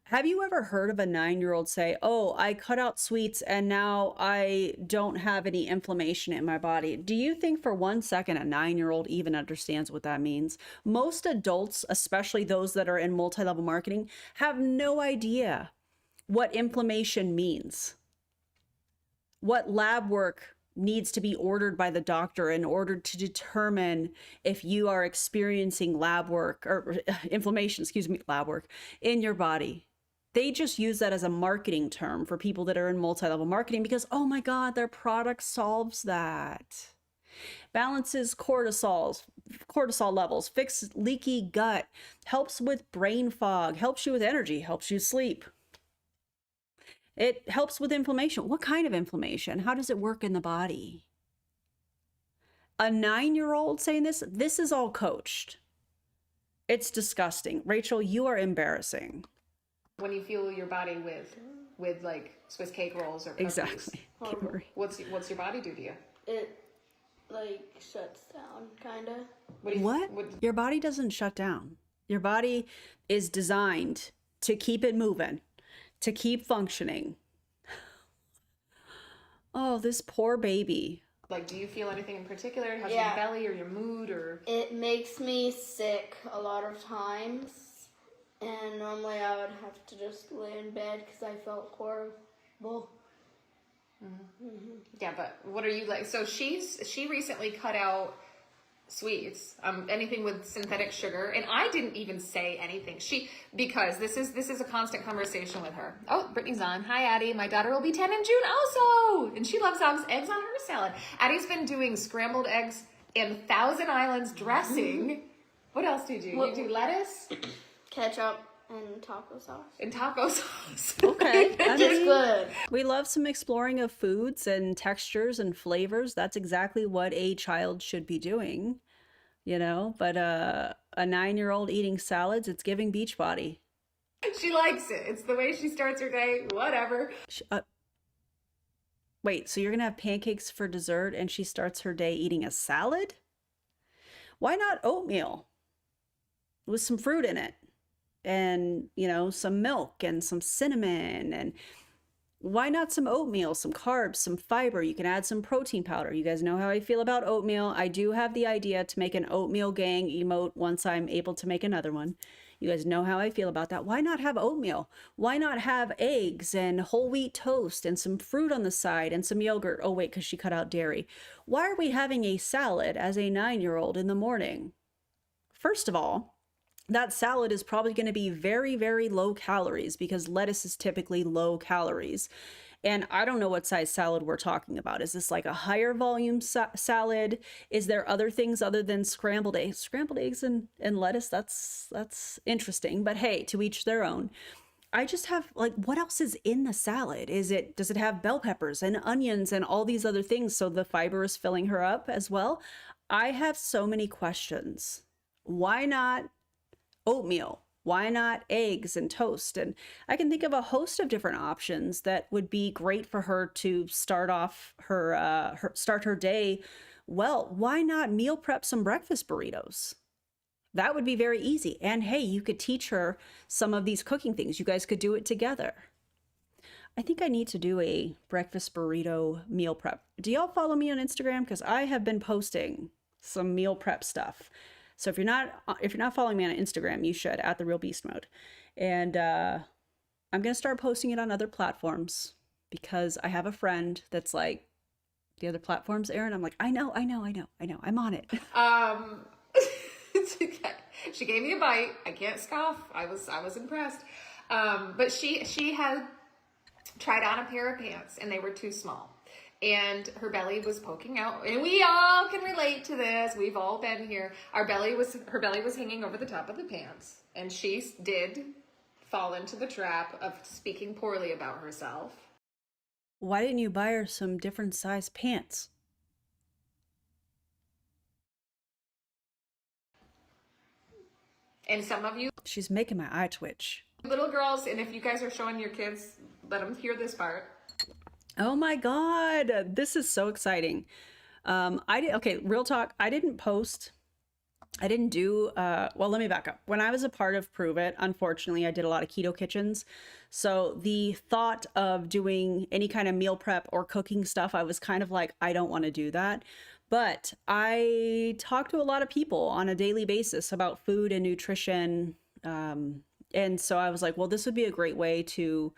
Have you ever heard of a 9-year-old say, oh, I cut out sweets and now I don't have any inflammation in my body? Do you think for 1 second a 9-year-old even understands what that means? Most adults, especially those that are in multi-level marketing, have no idea what inflammation means, what lab work needs to be ordered by the doctor in order to determine if you are experiencing lab work or inflammation, lab work in your body. They just use that as a marketing term for people that are in multi-level marketing because, oh my God, their product solves that. balances cortisol levels, fixes leaky gut, helps with brain fog, helps you with energy, helps you sleep. It helps with inflammation. What kind of inflammation? How does it work in the body? A 9-year-old saying this is all coached. It's disgusting. Rachel, you are embarrassing. When you fuel your body with like Swiss cake rolls or cookies, Exactly. what's your body do to you? It like shuts down, kind of. What? Your body doesn't shut down. Your body is designed to keep it moving, to keep functioning. Oh, this poor baby. Like, do you feel anything in particular? How's Yeah. your belly or your mood or? It makes me sick a lot of times, and normally I would have to just lay in bed because I felt horrible. Yeah, but what are you like? So she recently cut out sweets, anything with synthetic sugar, and I didn't even say anything. Because this is a constant conversation with her. Oh, Brittany's on. Hi, Addie. My daughter will be 10 in June also, and she loves eggs on her salad. Addie's been doing scrambled eggs and Thousand Islands dressing. What else do you do? You do lettuce, Ketchup and taco sauce. and taco sauce. Okay. I It's mean, good. we love some exploring of foods and textures and flavors. That's exactly what a child should be doing, you know? But a 9-year-old eating salads, it's giving Beachbody. She likes it. It's the way she starts her day. Whatever. Wait, so you're going to have pancakes for dessert and she starts her day eating a salad? Why not oatmeal with some fruit in it? And, you know, some milk and some cinnamon, and why not some oatmeal, some carbs, some fiber? You can add some protein powder. You guys know how I feel about oatmeal. I do have the idea to make an oatmeal gang emote once I'm able to make another one. You guys know how I feel about that. Why not have oatmeal? Why not have eggs and whole wheat toast and some fruit on the side and some yogurt? Oh, wait, because she cut out dairy. Why are we having a salad as a 9-year-old in the morning? First of all, that salad is probably going to be very, very low calories because lettuce is typically low calories. And I don't know what size salad we're talking about. Is this like a higher volume salad? Is there other things other than scrambled eggs? Scrambled eggs and lettuce, that's interesting. But hey, to each their own. I just have like, what else is in the salad? Does it have bell peppers and onions and all these other things so the fiber is filling her up as well? I have so many questions. Why not oatmeal? Why not eggs and toast? And I can think of a host of different options that would be great for her to start off start her day well. Why not meal prep some breakfast burritos? That would be very easy. And hey, you could teach her some of these cooking things. You guys could do it together. I think I need to do a breakfast burrito meal prep. Do y'all follow me on Instagram? Because I have been posting some meal prep stuff. So if you're not following me on Instagram, you should, at The Real Beast Mode. And I'm going to start posting it on other platforms because I have a friend that's like, the other platforms, Erin? I'm like, I know. I'm on it. She gave me a bite. I can't scoff. I was impressed. But she had tried on a pair of pants and they were too small. And her belly was poking out, and we all can relate to this. We've all been here. Her belly was hanging over the top of the pants, and she did fall into the trap of speaking poorly about herself. Why didn't you buy her some different size pants? And some of you, She's making my eye twitch. little girls, and if you guys are showing your kids, let them hear this part. Oh my God, this is so exciting. Okay, real talk. I didn't do, well, let me back up. When I was a part of Prove It, unfortunately, I did a lot of keto kitchens. So the thought of doing any kind of meal prep or cooking stuff, I was kind of like, I don't want to do that. But I talk to a lot of people on a daily basis about food and nutrition. And so I was like, well, this would be a great way to,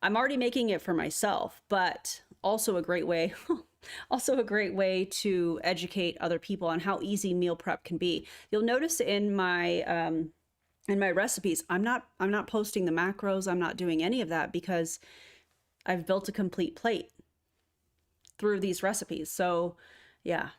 I'm already making it for myself, but also a great way to educate other people on how easy meal prep can be. You'll notice in my recipes, I'm not posting the macros. I'm not doing any of that because I've built a complete plate through these recipes. So yeah,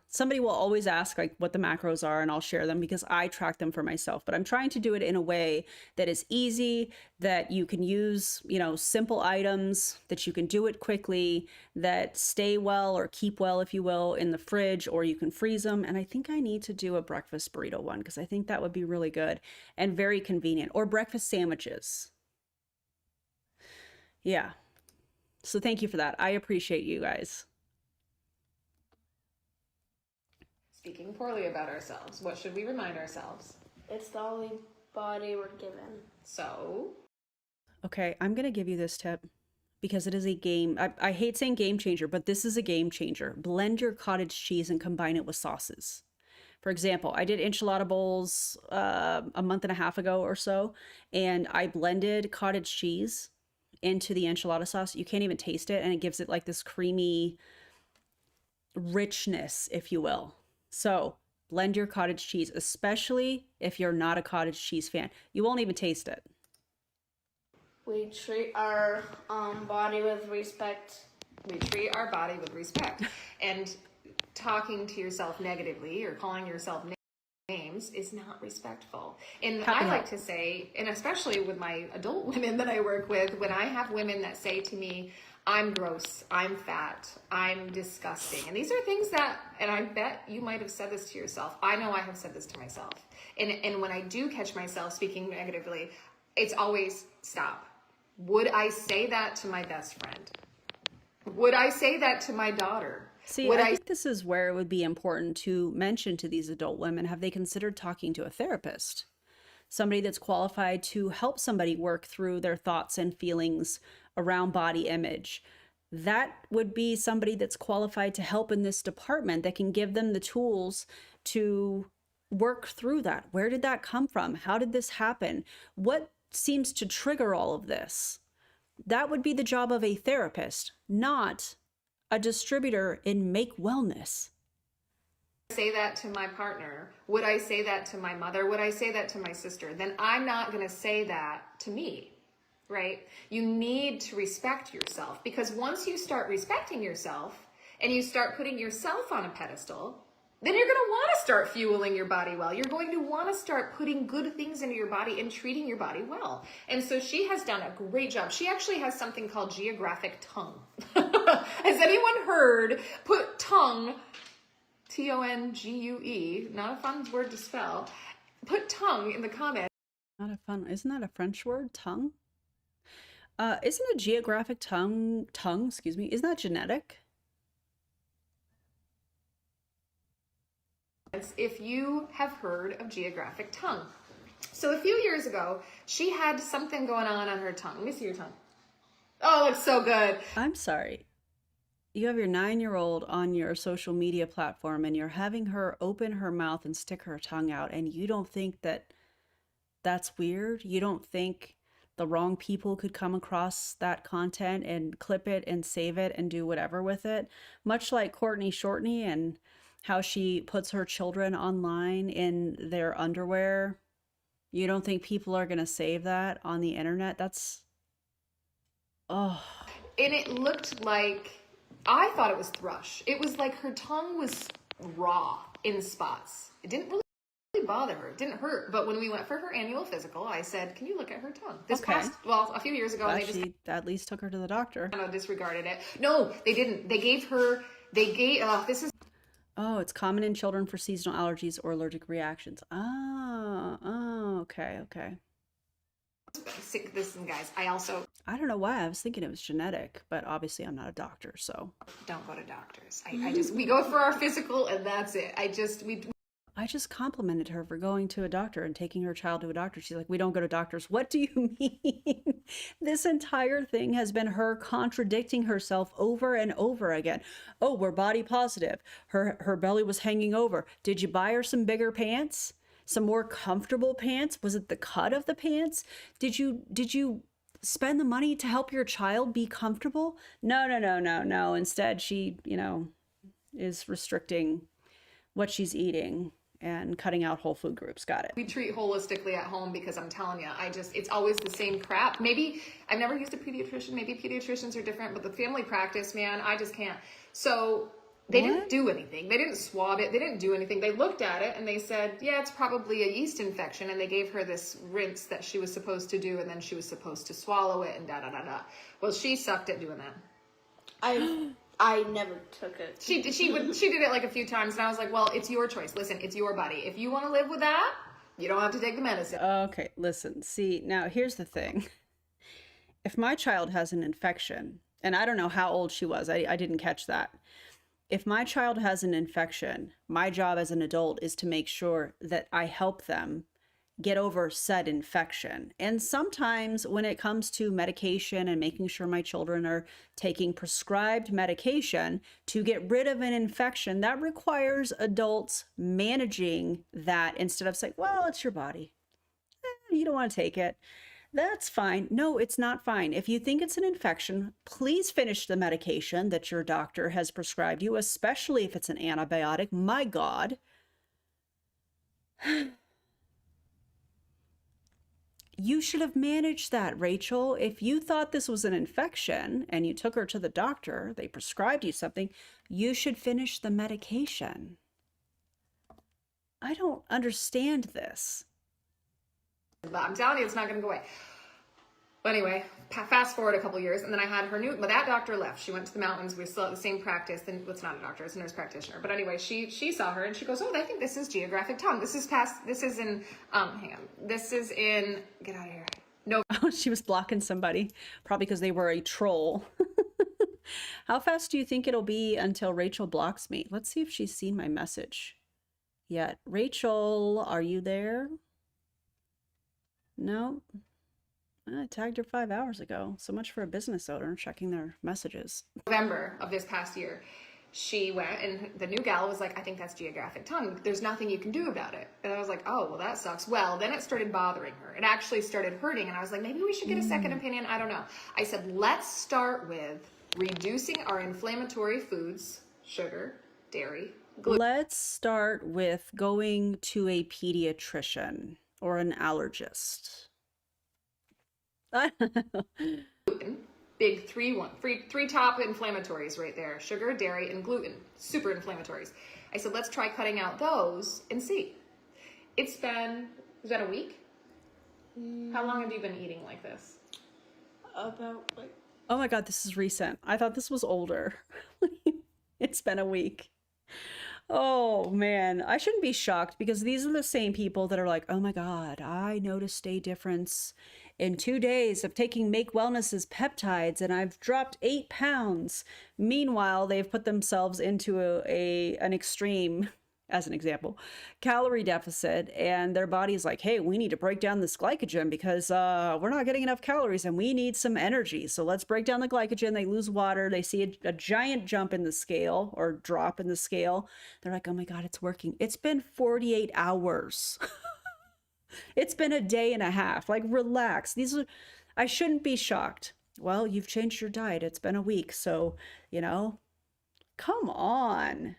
somebody will always ask like what the macros are, and I'll share them because I track them for myself, but I'm trying to do it in a way that is easy, that you can use, simple items, that you can do it quickly, that stay well or keep well, if you will, in the fridge, or you can freeze them. And I think I need to do a breakfast burrito one because I think that would be really good and very convenient, or breakfast sandwiches. Yeah. So thank you for that. I appreciate you guys. Speaking poorly about ourselves, what should we remind ourselves? It's the only body we're given. So, okay, I'm going to give you this tip because it is a game. I hate saying game changer, but this is a game changer. Blend your cottage cheese and combine it with sauces. For example, I did enchilada bowls a month and a half ago or so, and I blended cottage cheese into the enchilada sauce. You can't even taste it, and it gives it like this creamy richness, if you will. So blend your cottage cheese, especially if you're not a cottage cheese fan. You won't even taste it. We treat our body with respect. We treat our body with respect. And talking to yourself negatively or calling yourself names is not respectful. And I like to say, and especially with my adult women that I work with, when I have women that say to me, I'm gross, I'm fat, I'm disgusting. And these are things that, and I bet you might have said this to yourself. I know I have said this to myself. And when I do catch myself speaking negatively, it's always stop. Would I say that to my best friend? Would I say that to my daughter? See, I think this is where it would be important to mention to these adult women, have they considered talking to a therapist? Somebody that's qualified to help somebody work through their thoughts and feelings around body image. That would be somebody that's qualified to help in this department, that can give them the tools to work through that. Where did that come from? How did this happen? What seems to trigger all of this? That would be the job of a therapist, not a distributor in Make Wellness. Say that to my partner? Would I say that to my mother? Would I say that to my sister? Then I'm not going to say that to me, right? You need to respect yourself, because once you start respecting yourself and you start putting yourself on a pedestal, then you're going to want to start fueling your body well. You're going to want to start putting good things into your body and treating your body well. And so she has done a great job. She actually has something called geographic tongue. Has anyone heard? Put tongue, Tongue, not a fun word to spell. Put tongue in the comments. Not a fun, isn't that a French word, tongue? Isn't a geographic tongue, isn't that genetic? If you have heard of geographic tongue. So a few years ago, she had something going on her tongue. Let me see your tongue. Oh, it looks so good. I'm sorry. You have your 9-year-old on your social media platform and you're having her open her mouth and stick her tongue out, and you don't think that that's weird? You don't think the wrong people could come across that content and clip it and save it and do whatever with it? Much like Courtney Shortney and how she puts her children online in their underwear. You don't think people are going to save that on the internet? That's, oh. And it looked like, I thought it was thrush. It was like her tongue was raw in spots. It didn't really bother her. It didn't hurt. But when we went for her annual physical, I said, can you look at her tongue? A few years ago, they just at least took her to the doctor. Disregarded it. No, they didn't. This is. Oh, it's common in children for seasonal allergies or allergic reactions. Oh, okay. Listen, guys, I don't know why I was thinking it was genetic, but obviously I'm not a doctor, so. Don't go to doctors. We go for our physical and that's it. I just complimented her for going to a doctor and taking her child to a doctor. She's like, we don't go to doctors. What do you mean? This entire thing has been her contradicting herself over and over again. Oh, we're body positive. Her belly was hanging over. Did you buy her some bigger pants? Some more comfortable pants? Was it the cut of the pants? Did you spend the money to help your child be comfortable? No. Instead, she, is restricting what she's eating and cutting out whole food groups. Got it. We treat holistically at home because I'm telling you, it's always the same crap. Maybe I've never used a pediatrician. Maybe pediatricians are different, but the family practice, man, I just can't. So They What? didn't do anything. They didn't swab it. They didn't do anything. They looked at it and they said, yeah, it's probably a yeast infection. And they gave her this rinse that she was supposed to do, and then she was supposed to swallow it and da da da da. Well, she sucked at doing that. I never took it. She did it like a few times, and I was like, well, it's your choice. Listen, it's your body. If you want to live with that, you don't have to take the medicine. Okay, listen. See, now here's the thing. If my child has an infection, and I don't know how old she was, I didn't catch that. If my child has an infection, my job as an adult is to make sure that I help them get over said infection. And sometimes when it comes to medication and making sure my children are taking prescribed medication to get rid of an infection, that requires adults managing that instead of saying, well, it's your body. You don't want to take it. That's fine. No, it's not fine. If you think it's an infection, please finish the medication that your doctor has prescribed you, especially if it's an antibiotic. My God. You should have managed that, Rachel. If you thought this was an infection and you took her to the doctor, they prescribed you something, you should finish the medication. I don't understand this. But I'm telling you, it's not going to go away. But anyway, fast forward a couple years, and then I had her but that doctor left. She went to the mountains. We still at the same practice. And it's not a doctor, it's a nurse practitioner. But anyway, she saw her and she goes, oh, I think this is geographic tongue. This is in, get out of here. No. Oh, she was blocking somebody, probably because they were a troll. How fast do you think it'll be until Rachel blocks me? Let's see if she's seen my message yet. Rachel, are you there? No. I tagged her 5 hours ago. So much for a business owner checking their messages. November of this past year, she went and the new gal was like, I think that's geographic tongue. There's nothing you can do about it. And I was like, oh, well, that sucks. Well, then it started bothering her. It actually started hurting. And I was like, maybe we should get a second opinion. I don't know. I said, let's start with reducing our inflammatory foods, sugar, dairy, gluten. Let's start with going to a pediatrician or an allergist. Big three top inflammatories right there: sugar, dairy, and gluten. Super inflammatories. I said, let's try cutting out those and see. It's been a week? How long have you been eating like this? About like. Oh my God, this is recent. I thought this was older. It's been a week. Oh man, I shouldn't be shocked because these are the same people that are like, oh my God, I noticed a difference in 2 days of taking Make Wellness's peptides and I've dropped 8 pounds. Meanwhile, they've put themselves into an extreme, as an example, calorie deficit, and their body's like, hey, we need to break down this glycogen because we're not getting enough calories and we need some energy. So let's break down the glycogen. They lose water. They see a giant jump in the scale or drop in the scale. They're like, oh my God, it's working. It's been 48 hours. It's been a day and a half. Like, relax. I shouldn't be shocked. Well, you've changed your diet. It's been a week. So, come on.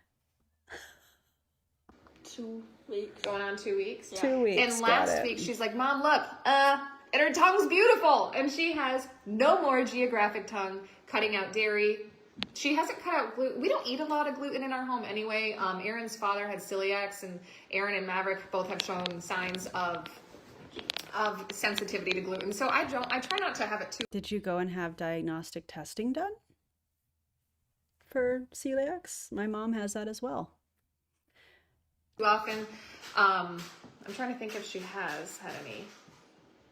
2 weeks. Going on 2 weeks? Yeah. 2 weeks. And last week, she's like, Mom, look, and her tongue's beautiful. And she has no more geographic tongue, cutting out dairy. She hasn't cut out gluten. We don't eat a lot of gluten in our home anyway. Aaron's father had celiacs, and Aaron and Maverick both have shown signs of sensitivity to gluten. So I try not to have it too. Did you go and have diagnostic testing done for celiacs? My mom has that as well. Often. I'm trying to think if she has had any.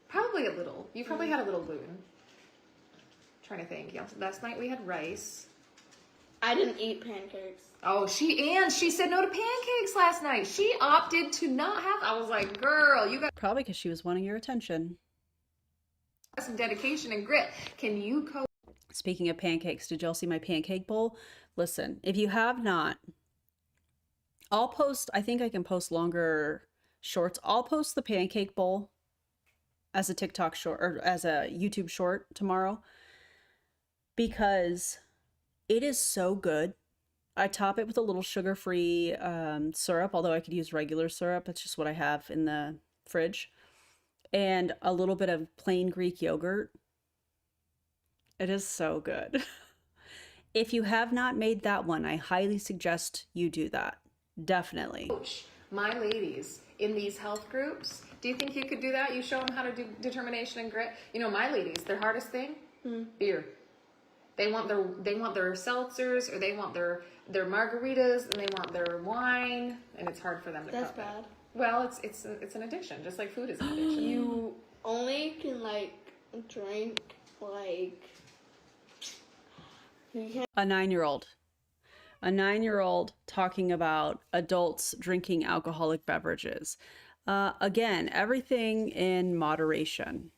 Probably a little. You probably had a little gluten. Trying to think. Yeah, last night we had rice. I didn't eat pancakes. Oh, she said no to pancakes last night. She opted to not have. I was like, girl, you got Probably because she was wanting your attention. some dedication and grit. Can you coach? Speaking of pancakes, did y'all see my pancake bowl? Listen, if you have not, I think I can post longer shorts. I'll post the pancake bowl as a TikTok short or as a YouTube short tomorrow because it is so good. I top it with a little sugar-free syrup, although I could use regular syrup. That's just what I have in the fridge. And a little bit of plain Greek yogurt. It is so good. If you have not made that one, I highly suggest you do that. Definitely. Coach my ladies in these health groups. Do you think you could do that? You show them how to do determination and grit. You know, my ladies, their hardest thing, beer. They want their seltzers, or they want their margaritas, and they want their wine, and it's hard for them to That's cut that. bad. Well, it's an addiction, just like food is an addiction. You only can like drink like you can't. A 9-year-old. A 9-year-old talking about adults drinking alcoholic beverages. Again, everything in moderation.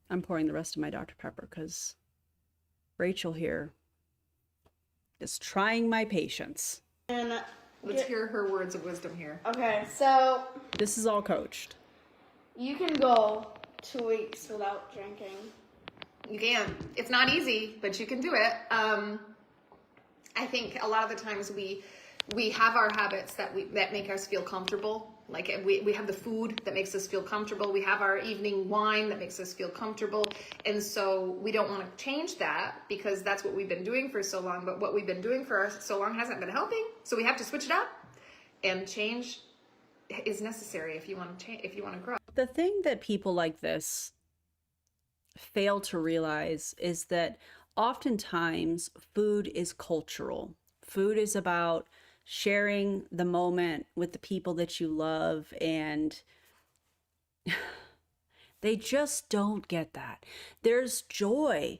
I'm pouring the rest of my Dr. Pepper because Rachel here is trying my patience. And Let's hear her words of wisdom here. okay, so This is all coached. you can go 2 weeks without drinking. You can. It's not easy, but you can do it. I think a lot of the times we have our habits that make us feel comfortable. Like we have the food that makes us feel comfortable. We have our evening wine that makes us feel comfortable. And so we don't want to change that because that's what we've been doing for so long. But what we've been doing for so long hasn't been helping. So we have to switch it up, and change is necessary if you want to change, if you want to grow. The thing that people like this fail to realize is that oftentimes food is cultural. Food is about sharing the moment with the people that you love, and they just don't get that. There's joy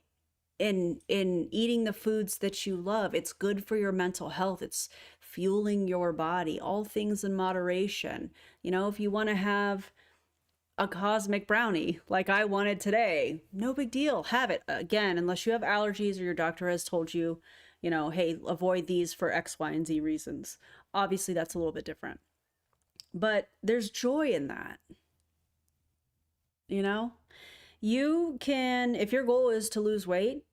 in eating the foods that you love. It's good for your mental health. It's fueling your body. All things in moderation. You know, if you want to have a cosmic brownie like I wanted today, no big deal. Have it. Again, unless you have allergies or your doctor has told you, you know, hey, avoid these for X, Y, and Z reasons. Obviously, that's a little bit different. But there's joy in that. You know, you can, if your goal is to lose weight,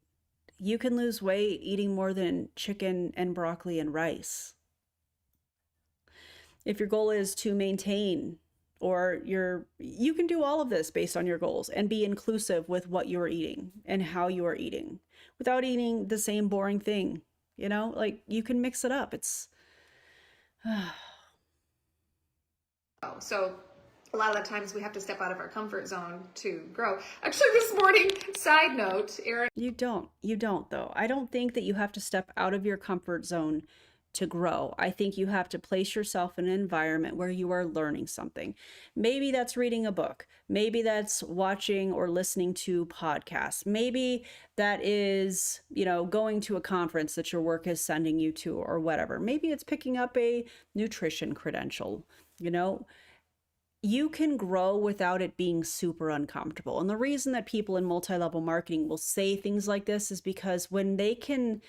you can lose weight eating more than chicken and broccoli and rice. If your goal is to maintain, or you can do all of this based on your goals and be inclusive with what you're eating and how you are eating without eating the same boring thing. You know, like you can mix it up. It's So a lot of the times we have to step out of our comfort zone to grow. Actually, this morning, side note, Erin. You don't though. I don't think that you have to step out of your comfort zone to grow. I think you have to place yourself in an environment where you are learning something. Maybe that's reading a book. Maybe that's watching or listening to podcasts. Maybe that is, you know, going to a conference that your work is sending you to or whatever. Maybe it's picking up a nutrition credential, you know. You can grow without it being super uncomfortable. And the reason that people in multi-level marketing will say things like this is because when they can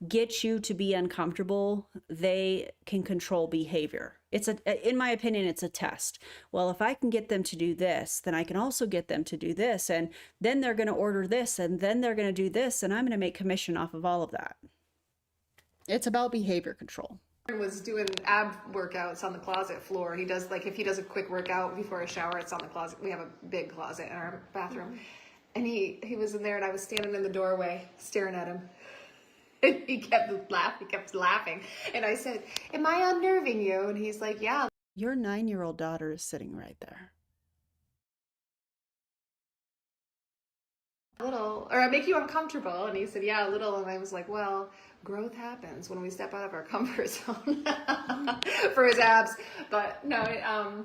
get you to be uncomfortable, they can control behavior. In my opinion, it's a test. Well, if I can get them to do this, then I can also get them to do this. And then they're going to order this, and then they're going to do this, and I'm going to make commission off of all of that. It's about behavior control. Was doing ab workouts on the closet floor. He does, like, if he does a quick workout before a shower, it's on the closet. We have a big closet in our bathroom. And he was in there, and I was standing in the doorway staring at him. And he kept laughing. And I said, "Am I unnerving you?" And he's like, "Yeah." Your 9-year-old daughter is sitting right there. A little, or I make you uncomfortable. And he said, "Yeah, a little." And I was like, well, growth happens when we step out of our comfort zone for his abs. But no,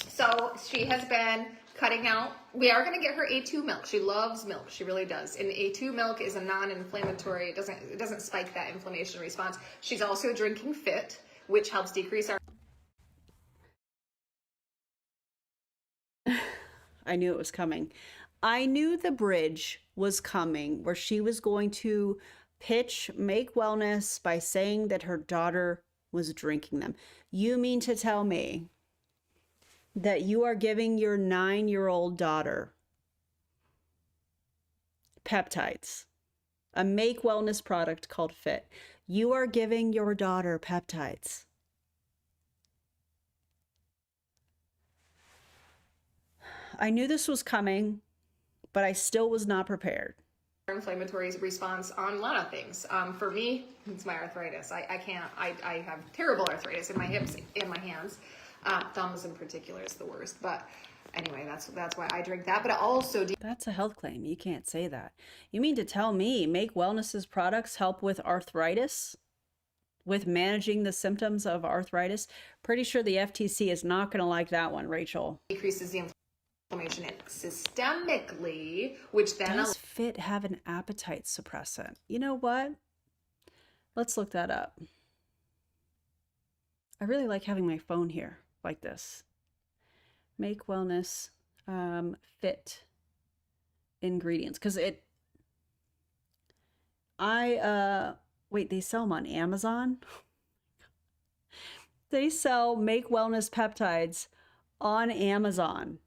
so she has been cutting out. We are going to get her A2 milk. She loves milk. She really does. And A2 milk is a non-inflammatory. It doesn't spike that inflammation response. She's also drinking Fit, which helps decrease our. I knew it was coming. I knew the bridge was coming where she was going to pitch Make Wellness by saying that her daughter was drinking them. You mean to tell me that you are giving your 9-year-old daughter peptides, a Make Wellness product called Fit? You are giving your daughter peptides. I knew this was coming, but I still was not prepared. inflammatory response on a lot of things. For me, it's my arthritis. I have terrible arthritis in my hips and my hands. Thumbs in particular is the worst. But anyway, that's why I drink that. But also, that's a health claim. You can't say that. You mean to tell me Make Wellness's products help with arthritis? With managing the symptoms of arthritis? Pretty sure the FTC is not going to like that one, Rachel. Decreases the inflammation systemically, which then does Fit have an appetite suppressant? You know what? Let's look that up. I really like having my phone here like this. Make Wellness Fit ingredients, because wait, they sell them on Amazon? They sell Make Wellness peptides on Amazon.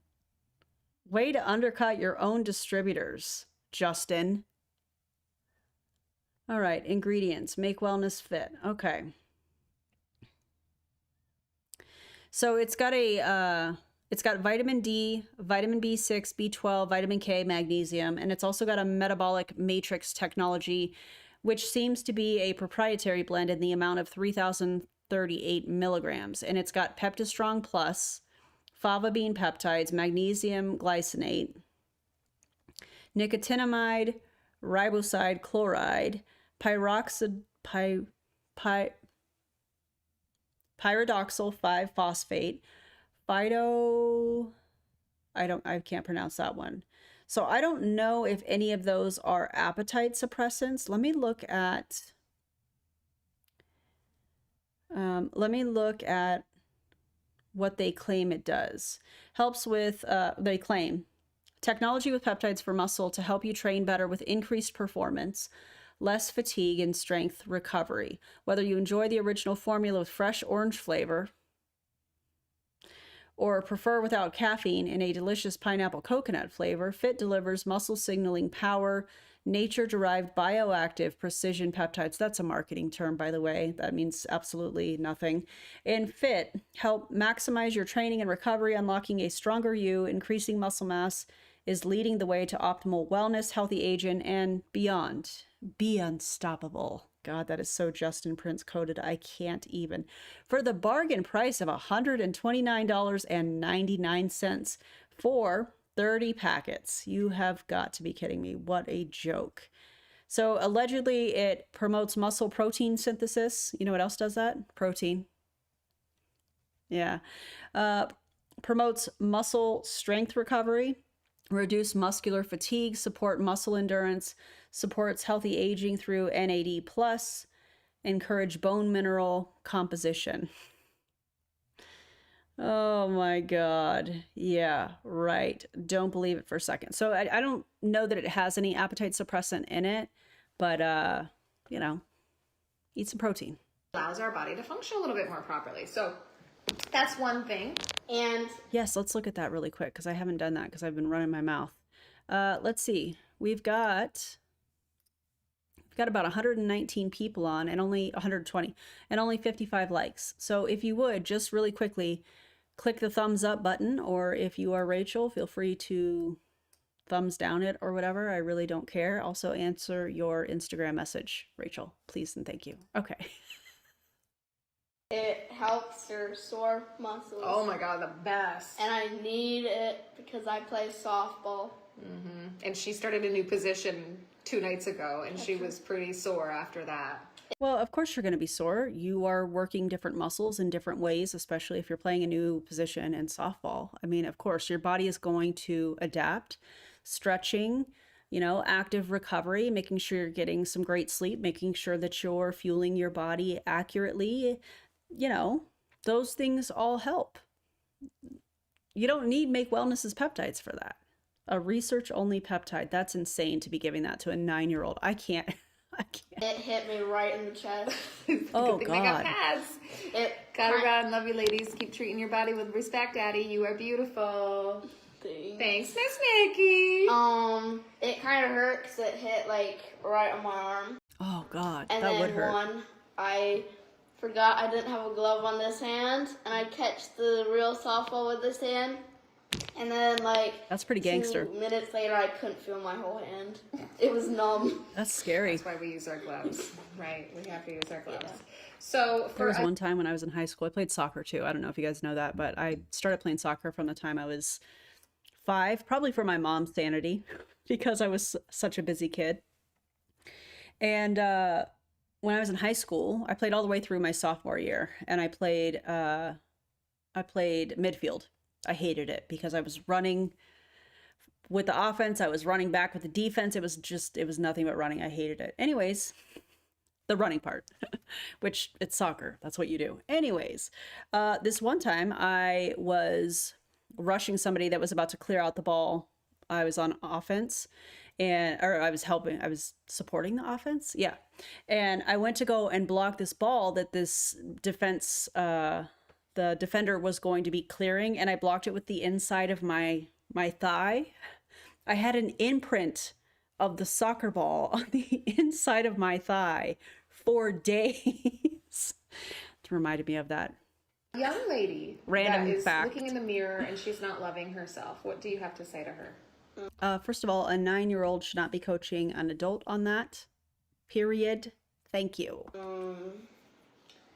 Way to undercut your own distributors, Justin. All right, ingredients, Make Wellness Fit. Okay. So it's got vitamin D, vitamin B6, B12, vitamin K, magnesium, and it's also got a metabolic matrix technology, which seems to be a proprietary blend in the amount of 3,038 milligrams. And it's got Peptistrong Plus, fava bean peptides, magnesium glycinate, nicotinamide, riboside chloride, pyridoxal 5-phosphate, I can't pronounce that one. So I don't know if any of those are appetite suppressants. Let me look at what they claim it does. Helps with, they claim, technology with peptides for muscle to help you train better with increased performance, less fatigue, and strength recovery. Whether you enjoy the original formula with fresh orange flavor or prefer without caffeine in a delicious pineapple coconut flavor, Fit delivers muscle signaling power, nature-derived bioactive precision peptides. That's a marketing term, by the way. That means absolutely nothing. And Fit help maximize your training and recovery, unlocking a stronger you, increasing muscle mass, is leading the way to optimal wellness, healthy aging, and beyond. Be unstoppable. God, that is so Justin Prince coded. I can't even. For the bargain price of $129.99 for 30 packets. You have got to be kidding me. What a joke. So allegedly it promotes muscle protein synthesis. You know what else does that? Protein. Yeah. Promotes muscle strength recovery, reduce muscular fatigue, support muscle endurance, supports healthy aging through NAD+, encourage bone mineral composition. Oh my God. Yeah, right. Don't believe it for a second. So I don't know that it has any appetite suppressant in it, but, you know, eat some protein. Allows our body to function a little bit more properly. So that's one thing. And yes, let's look at that really quick because I haven't done that because I've been running my mouth. Let's see. We've got about 119 people on and only 120 and only 55 likes. So if you would just really quickly click the thumbs up button, or if you are Rachel, feel free to thumbs down it or whatever. I really don't care. Also answer your Instagram message, Rachel, please and thank you. Okay. it helps your sore muscles. Oh my God, the best. And I need it because I play softball. Mm-hmm. And she started a new position 2 nights ago, and she was pretty sore after that. Well, of course you're going to be sore. You are working different muscles in different ways, especially if you're playing a new position in softball. I mean, of course, your body is going to adapt. Stretching, you know, active recovery, making sure you're getting some great sleep, making sure that you're fueling your body accurately. You know, those things all help. You don't need Make Wellness's peptides for that. A research-only peptide. That's insane to be giving that to a 9-year-old. I can't. It hit me right in the chest. Oh, Good thing God. they got pads. Gotta run. Love you, ladies. Keep treating your body with respect, Daddy. You are beautiful. Thanks, Miss Nikki. It kind of hurt because it hit like right on my arm. Oh, God. And that then would hurt. I forgot I didn't have a glove on this hand, and I catch the real softball with this hand. And then like That's pretty gangster. 2 minutes later, I couldn't feel my whole hand. It was numb. That's scary. That's why we use our gloves, right? We have to use our gloves. So There was one time when I was in high school, I played soccer too. I don't know if you guys know that, but I started playing soccer from the time I was 5, probably for my mom's sanity, because I was such a busy kid. And when I was in high school, I played all the way through my sophomore year, and I played midfield. I hated it because I was running with the offense, I was running back with the defense. It was nothing but running. I hated it. Anyways, the running part, which it's soccer. That's what you do. Anyways, this one time I was rushing somebody that was about to clear out the ball. I was on offense or I was supporting the offense. Yeah. And I went to go and block this ball that this the defender was going to be clearing, and I blocked it with the inside of my thigh. I had an imprint of the soccer ball on the inside of my thigh for days. It reminded me of that. Young lady Random that is fact. looking in the mirror and she's not loving herself. What do you have to say to her? First of all, a 9-year-old should not be coaching an adult on that. Period. Thank you.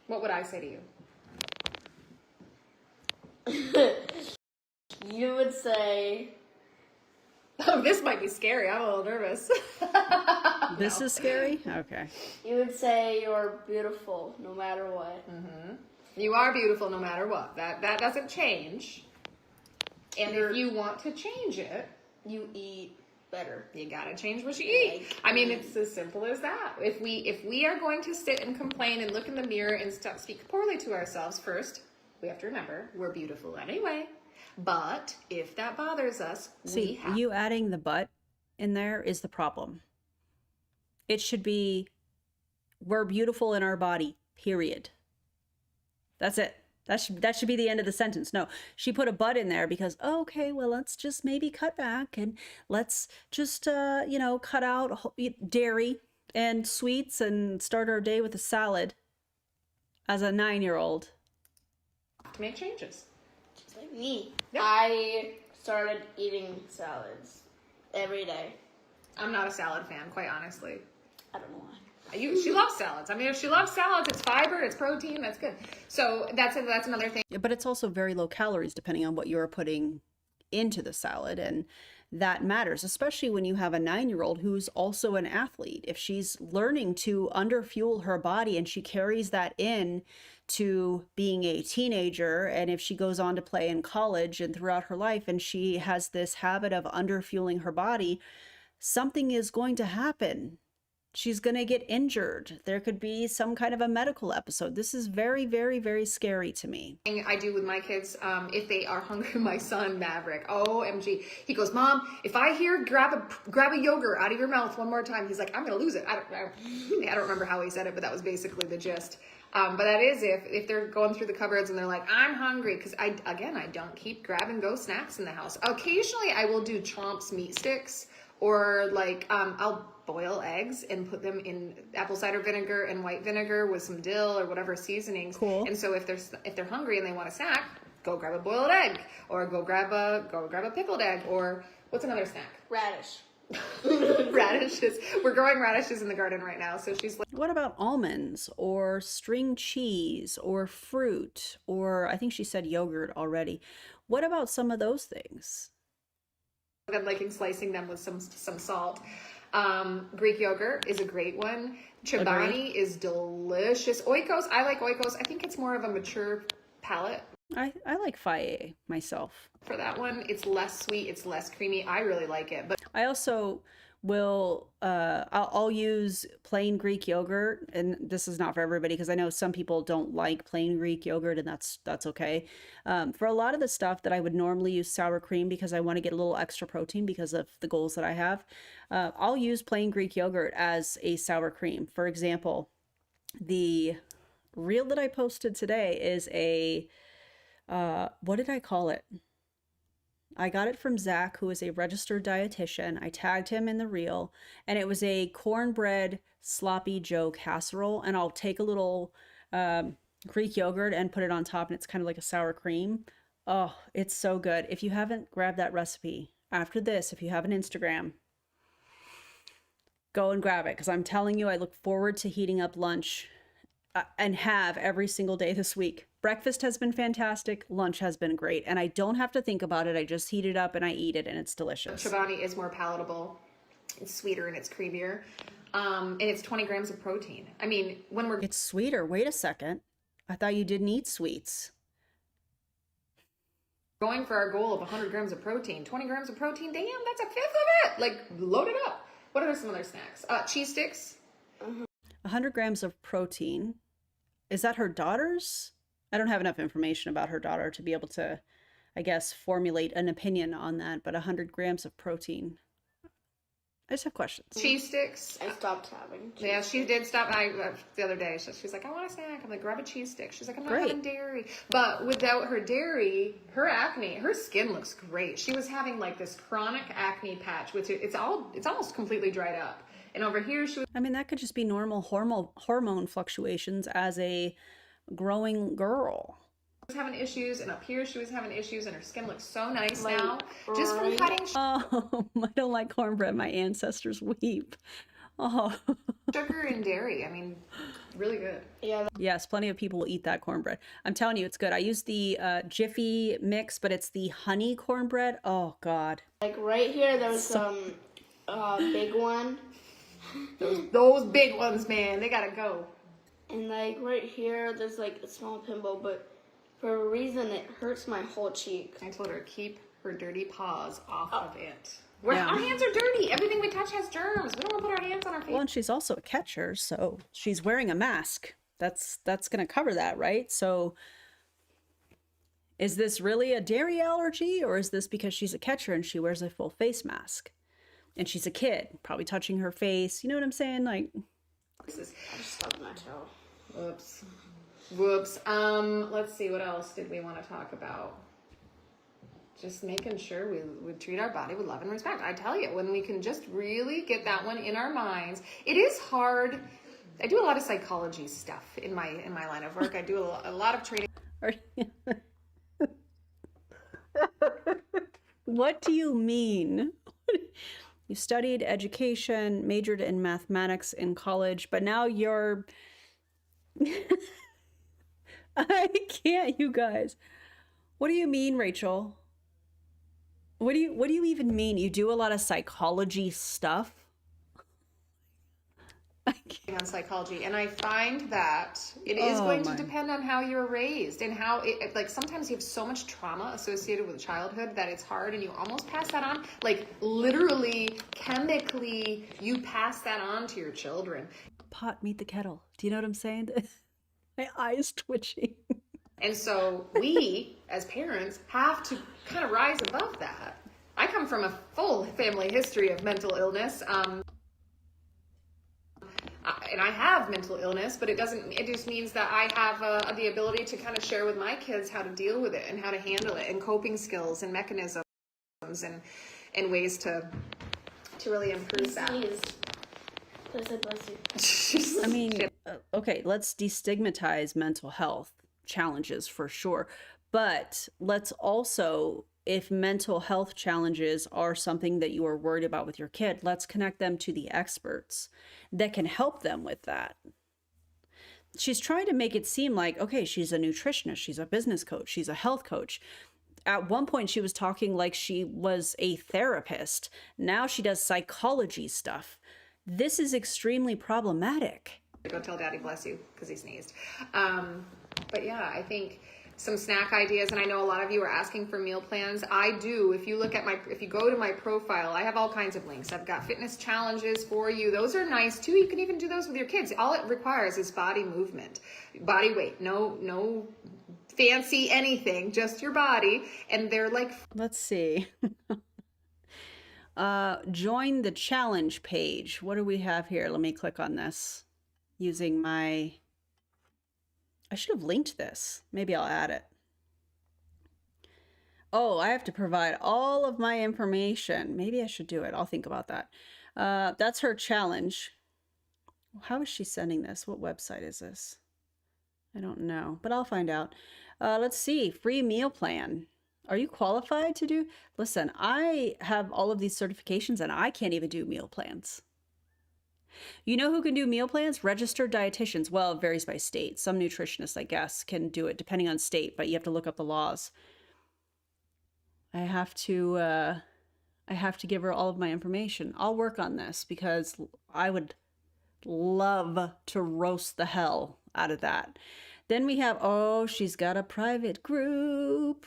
What would I say to you? You would say, Oh, this might be scary. I'm a little nervous. This is scary? Okay. you would say you're beautiful no matter what. You are beautiful no matter what. That doesn't change. And if you want to change it, You eat better. you gotta change what you eat. I mean, it's as simple as that. If we are going to sit and complain and look in the mirror and speak poorly to ourselves, first, we have to remember we're beautiful anyway. But if that bothers us, See, you adding the but in there is the problem. It should be, we're beautiful in our body, period. That's it. That should be the end of the sentence. No, she put a but in there because, okay, well, let's just maybe cut back and let's just, cut out dairy and sweets and start our day with a salad as a 9-year-old. to make changes. Just like me. Yeah. I started eating salads every day. I'm not a salad fan, quite honestly. I don't know why. She loves salads. I mean, if she loves salads, it's fiber, it's protein, that's good. So that's another thing. But it's also very low calories depending on what you're putting into the salad. And that matters, especially when you have a 9-year-old who's also an athlete. If she's learning to underfuel her body and she carries that in to being a teenager, and if she goes on to play in college and throughout her life, and she has this habit of underfueling her body, something is going to happen. She's going to get injured. There could be some kind of a medical episode. This is very, very, very scary to me. I do with my kids, if they are hungry. My son Maverick, OMG, he goes, Mom, if I hear grab a yogurt out of your mouth one more time, he's like, I'm gonna lose it. I don't remember how he said it, but that was basically the gist. But that is if they're going through the cupboards and they're like, I'm hungry, because I don't keep grab and go snacks in the house. Occasionally I will do Chomp's meat sticks, or like I'll boil eggs and put them in apple cider vinegar and white vinegar with some dill or whatever seasonings. Cool. And so if they're hungry and they want a snack, go grab a boiled egg, or go grab a pickled egg, or what's another snack? Radish. Radishes. We're growing radishes in the garden right now. So she's like, What about almonds or string cheese or fruit, or I think she said yogurt already. What about some of those things? I'm liking slicing them with some salt. Greek yogurt is a great one. Chobani is delicious. Oikos, I like Oikos. I think it's more of a mature palate I like faye myself. for that one. It's less sweet, it's less creamy. I really like it. But I also will I'll use plain Greek yogurt, and this is not for everybody because I know some people don't like plain Greek yogurt, and that's okay. For a lot of the stuff that I would normally use sour cream because I want to get a little extra protein because of the goals that I have, I'll use plain Greek yogurt as a sour cream. For example, the reel that I posted today is a what did I call it? I got it from Zach, who is a registered dietitian. I tagged him in the reel, and it was a cornbread sloppy joe casserole. And I'll take a little Greek yogurt and put it on top, and it's kind of like a sour cream. Oh, it's so good. If you haven't grabbed that recipe after this, if you have an Instagram, go and grab it, because I'm telling you, I look forward to heating up lunch and have every single day this week. Breakfast has been fantastic. Lunch has been great. And I don't have to think about it. I just heat it up and I eat it, and it's delicious. Chobani is more palatable. It's sweeter and it's creamier. And it's 20 grams of protein. I mean, when we're... It's sweeter. Wait a second. I thought you didn't eat sweets. going for our goal of 100 grams of protein, 20 grams of protein, damn, that's a fifth of it. Like, load it up. What are some other snacks? Cheese sticks. 100 grams of protein. Is that her daughter's? I don't have enough information about her daughter to be able to, I guess, formulate an opinion on that, but 100 grams of protein. I just have questions. Cheese sticks. I stopped having cheese. Yeah, she did stop the other day. She's like, I want a snack. I'm like, grab a cheese stick. She's like, I'm not Great. having dairy. But without her dairy, her acne, her skin looks great. She was having like this chronic acne patch, which it's almost completely dried up. And over here, she was... I mean, that could just be normal hormone fluctuations as a growing girl. having issues, and up here she was having issues, and her skin looks so nice Like, now. Just from cutting Oh, I don't like cornbread. My ancestors weep. Oh. sugar and dairy. I mean, really good. Yeah, Yes, plenty of people will eat that cornbread. I'm telling you, it's good. I use the Jiffy mix, but it's the honey cornbread. Oh, God. like right here there was some big one, Those big ones, man, they gotta go. and like right here there's like a small pimple, but for a reason it hurts my whole cheek. I told her keep her dirty paws off of it. Yeah. Our hands are dirty. Everything we touch has germs. We don't want to put our hands on our face. Well, and she's also a catcher, so she's wearing a mask. That's going to cover that, right? So is this really a dairy allergy, or is this because she's a catcher and she wears a full face mask? And she's a kid, probably touching her face. You know what I'm saying? Like, This is... I just stubbed my toe. Whoops. Whoops. Let's see, what else did we want to talk about? Just making sure we treat our body with love and respect. I tell you, when we can just really get that one in our minds, it is hard. I do a lot of psychology stuff in my line of work. I do a lot of training. What do you mean? You studied education, majored in mathematics in college, but now you're... I can't, you guys. What do you mean, Rachel? What do you even mean? You do a lot of psychology stuff? On psychology, and I find that it is going to depend on how you're raised and how it, like, sometimes you have so much trauma associated with childhood that it's hard, and you almost pass that on, like literally chemically you pass that on to your children. Pot meet the kettle. Do you know what I'm saying? My eyes twitching. And so we as parents have to kind of rise above that. I come from a full family history of mental illness, and I have mental illness, but it just means that I have the ability to kind of share with my kids how to deal with it and how to handle it, and coping skills and mechanisms and ways to really improve that. Please, bless you. I mean, okay, let's destigmatize mental health challenges for sure. But let's also, if mental health challenges are something that you are worried about with your kid, let's connect them to the experts that can help them with that. She's trying to make it seem like, okay, she's a nutritionist, she's a business coach, she's a health coach. At one point, she was talking like she was a therapist. Now she does psychology stuff. This is extremely problematic. Go tell Daddy bless you because he sneezed. But yeah, I think some snack ideas, and I know a lot of you are asking for meal plans. I do. If you look at if you go to my profile, I have all kinds of links. I've got fitness challenges for you. Those are nice too. You can even do those with your kids. All it requires is body movement, body weight. No fancy anything, just your body. And they're like, let's see. Join the challenge page. What do we have here? Let me click on this using my... I should have linked this. Maybe I'll add it. Oh, I have to provide all of my information. Maybe I should do it. I'll think about that. That's her challenge. How is she sending this? What website is this? I don't know, but I'll find out. Let's see. Free meal plan. Are you qualified to do? Listen, I have all of these certifications and I can't even do meal plans. You know who can do meal plans? Registered dietitians. Well, it varies by state. Some nutritionists, I guess, can do it depending on state, but you have to look up the laws. I have to give her all of my information. I'll work on this because I would love to roast the hell out of that. Then we have, oh, she's got a private group.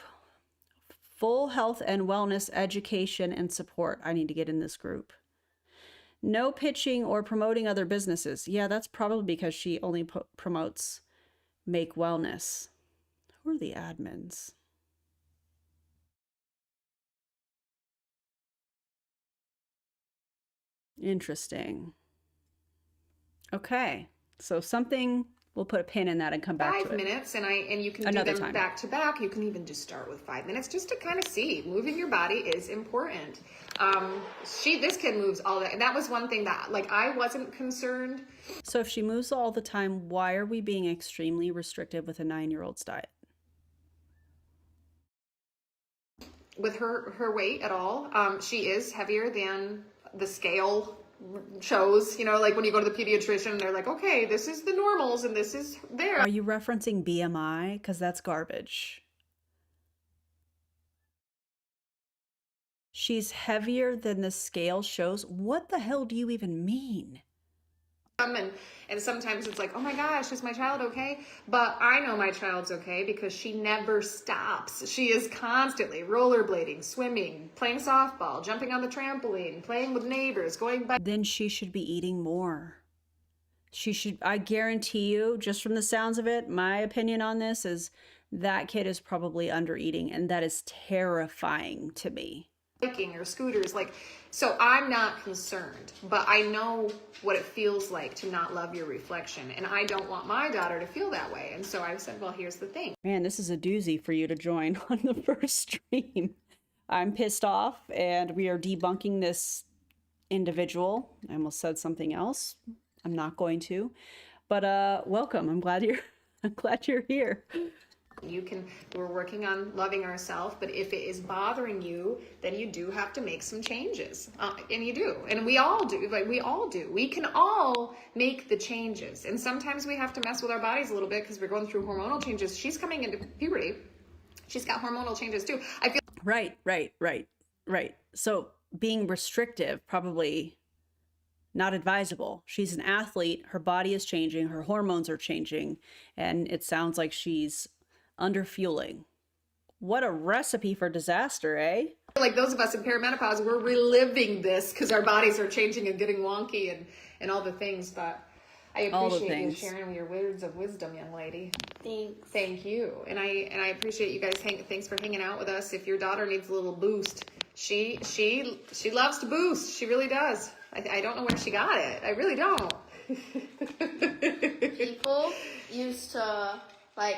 Full health and wellness education and support. I need to get in this group. No pitching or promoting other businesses. Yeah, that's probably because she only promotes Make Wellness. Who are the admins? Interesting. Okay, so something, we'll put a pin in that and come back to it. 5 minutes, and you can Another do them time. back to back. You can even just start with 5 minutes just to kind of see. Moving your body is important. This kid moves all that, and that was one thing that, like, I wasn't concerned. So if she moves all the time, why are we being extremely restrictive with a 9-year-old's diet? With her weight at all. She is heavier than the scale shows, you know, like when you go to the pediatrician, they're like, okay, this is the normals and this is there. Are you referencing BMI? Because that's garbage. She's heavier than the scale shows. What the hell do you even mean? And sometimes it's like, oh my gosh, is my child okay? But I know my child's okay because she never stops. She is constantly rollerblading, swimming, playing softball, jumping on the trampoline, playing with neighbors, going by. Then she should be eating more. She should, I guarantee you, just from the sounds of it, my opinion on this is that kid is probably under eating, and that is terrifying to me. Biking or scooters, like, so I'm not concerned, but I know what it feels like to not love your reflection, and I don't want my daughter to feel that way. And so I said, well, here's the thing. Man, this is a doozy for you to join on the first stream. I'm pissed off, and we are debunking this individual. I almost said something else. I'm not going to, but welcome. I'm glad you're here. We're working on loving ourselves, but if it is bothering you, then you do have to make some changes. And you do. And we all do. Like, we all do. We can all make the changes. And sometimes we have to mess with our bodies a little bit because we're going through hormonal changes. She's coming into puberty. She's got hormonal changes too. I feel Right. So being restrictive, probably not advisable. She's an athlete. Her body is changing. Her hormones are changing. And it sounds like she's under fueling. What a recipe for disaster, eh? like those of us in perimenopause, we're reliving this because our bodies are changing and getting wonky and all the things. But I appreciate you sharing your words of wisdom, young lady. Thanks. Thank you. And I appreciate you guys. Thanks for hanging out with us. If your daughter needs a little boost, she loves to boost. She really does. I don't know where she got it. I really don't. People used to, like,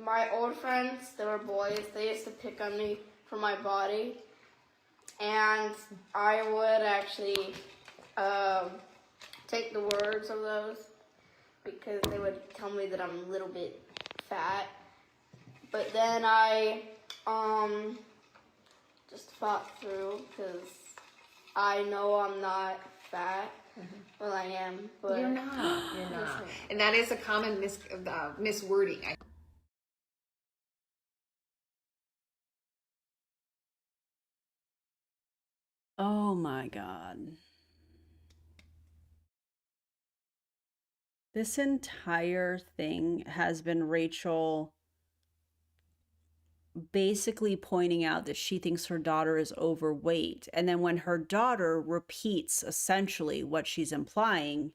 my old friends, they were boys, they used to pick on me for my body. And I would actually take the words of those because they would tell me that I'm a little bit fat. But then I just fought through because I know I'm not fat. Mm-hmm. Well, I am, but you're not. You're not. And that is a common miswording. Oh my God. This entire thing has been Rachel basically pointing out that she thinks her daughter is overweight. And then when her daughter repeats essentially what she's implying,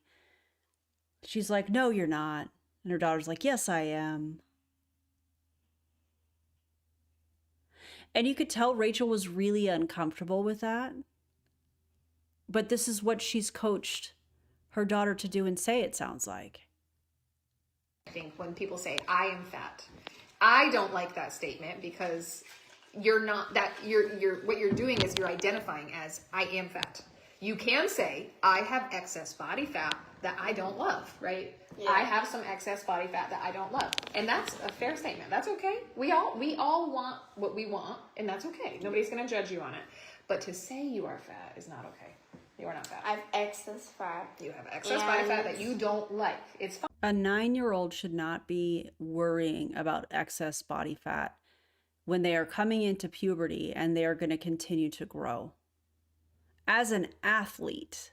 she's like, no, you're not. And her daughter's like, yes, I am. And you could tell Rachel was really uncomfortable with that. But this is what she's coached her daughter to do and say, it sounds like. I think when people say, I am fat, I don't like that statement because you're not that. What you're doing is you're identifying as I am fat. You can say I have excess body fat that I don't love, right? Yeah. I have some excess body fat that I don't love. And that's a fair statement. That's okay. We all want what we want, and that's okay. Nobody's going to judge you on it. But to say you are fat is not okay. You are not fat. I have excess fat. You have excess body fat that you don't like. It's fine. A 9-year-old should not be worrying about excess body fat when they are coming into puberty and they are going to continue to grow. As an athlete,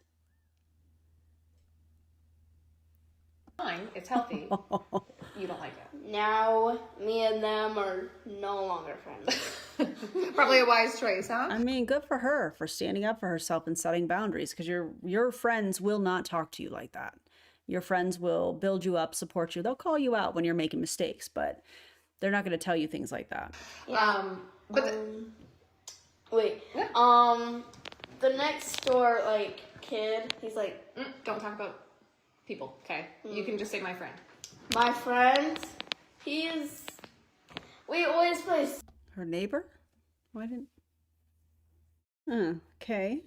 Fine. It's healthy. You don't like it. Now, me and them are no longer friends. Probably a wise choice, huh? I mean, good for her for standing up for herself and setting boundaries, because your friends will not talk to you like that. Your friends will build you up, support you. They'll call you out when you're making mistakes, but they're not going to tell you things like that. Yeah. Wait. Yeah. The next door, like, kid, he's like, Don't talk about people, okay? You can just say my friend. my friend, we always play Her neighbor? Why didn't? Okay.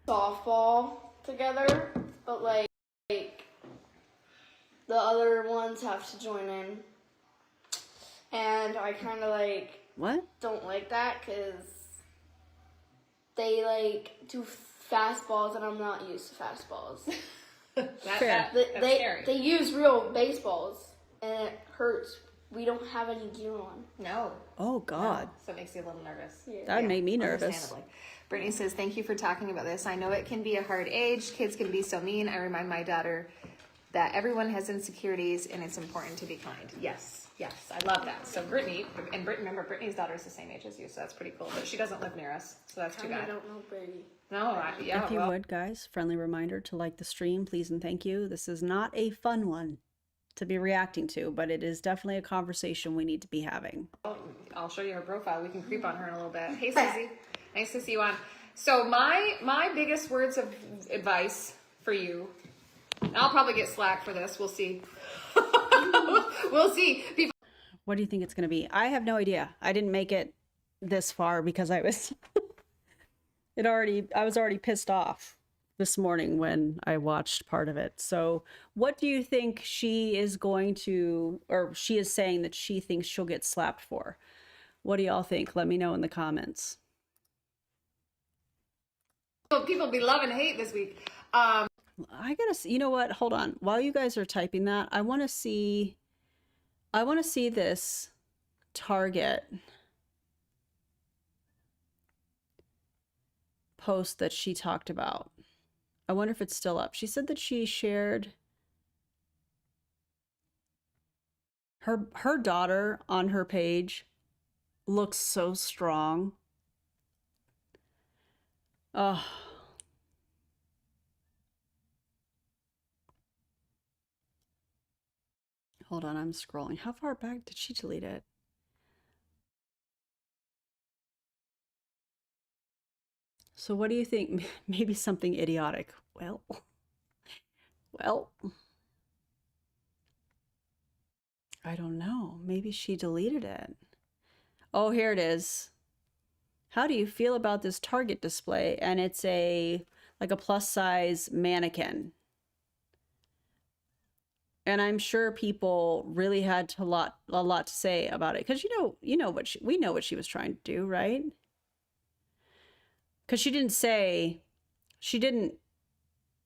softball together, but like the other ones have to join in. And I kind of like What? don't like that because they like do fastballs and I'm not used to fastballs. Fair. That's scary. They use real baseballs and it hurts. We don't have any gear on. No. Oh God. So it makes you a little nervous. Yeah. That would make me nervous. Understandably. Brittany says, thank you for talking about this. I know it can be a hard age. Kids can be so mean. I remind my daughter that everyone has insecurities and it's important to be kind. Yes. Yes. I love that. So Brittany, and remember, Brittany's daughter is the same age as you, so that's pretty cool. But she doesn't live near us, so that's too I bad. don't know Brady. No, yeah. If you would, guys, friendly reminder to like the stream, please and thank you. This is not a fun one to be reacting to, but it is definitely a conversation we need to be having. I'll show you her profile. We can creep on her in a little bit. Hey, Susie. Nice to see you on. So my biggest words of advice for you, and I'll probably get slack for this. We'll see. We'll see. What do you think it's going to be? I have no idea. I didn't make it this far because I was I was already pissed off this morning when I watched part of it. So what do you think she is going to, or she is saying that she thinks she'll get slapped for? What do y'all think? Let me know in the comments. People be loving hate this week. I gotta see, you know what? Hold on. While you guys are typing that, I want to see this Target post that she talked about. I wonder if it's still up. She said that she shared her daughter on her page looks so strong. Oh. Hold on, I'm scrolling. How far back did she delete it? So what do you think? Maybe something idiotic. Well, I don't know. Maybe she deleted it. Oh, here it is. How do you feel about this Target display? And it's like a plus size mannequin. And I'm sure people really had a lot to say about it, because we know what she was trying to do, right? Because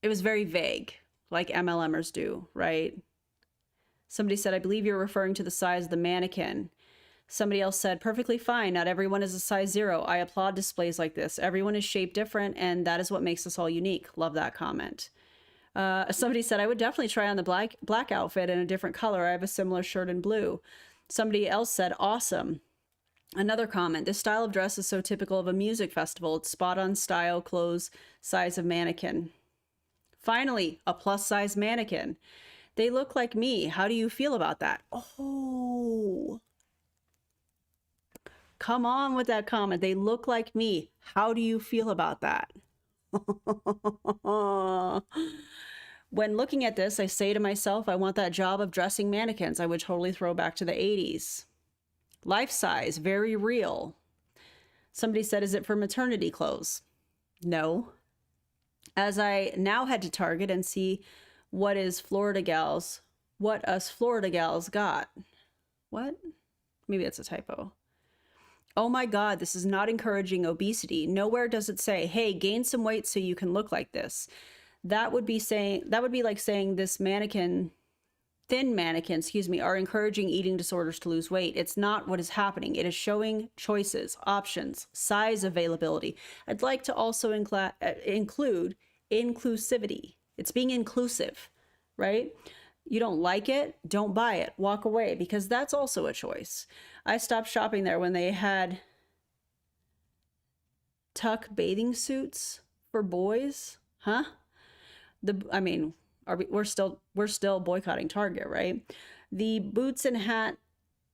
it was very vague, like MLMers do, right? Somebody said, I believe you're referring to the size of the mannequin. Somebody else said, perfectly fine. Not everyone is a size 0. I applaud displays like this. Everyone is shaped different, and that is what makes us all unique. Love that comment. Somebody said, I would definitely try on the black outfit in a different color. I have a similar shirt in blue. Somebody else said, awesome. Another comment, this style of dress is so typical of a music festival. It's spot on style, clothes, size of mannequin. Finally, a plus size mannequin. They look like me. How do you feel about that? Oh, come on with that comment. They look like me. How do you feel about that? When looking at this, I say to myself, I want that job of dressing mannequins. I would totally throw back to the 80s. Life size, very real. Somebody said, is it for maternity clothes? No. As I now head to Target and see what us Florida gals got. What? Maybe that's a typo. Oh my God, this is not encouraging obesity. Nowhere does it say, hey, gain some weight so you can look like this. That would be like saying this thin mannequins, are encouraging eating disorders to lose weight. It's not what is happening. It is showing choices, options, size availability. I'd like to also include inclusivity. It's being inclusive, right? You don't like it, don't buy it, walk away, because that's also a choice. I stopped shopping there when they had tuck bathing suits for boys. Huh? We're still boycotting Target, right? The boots and hat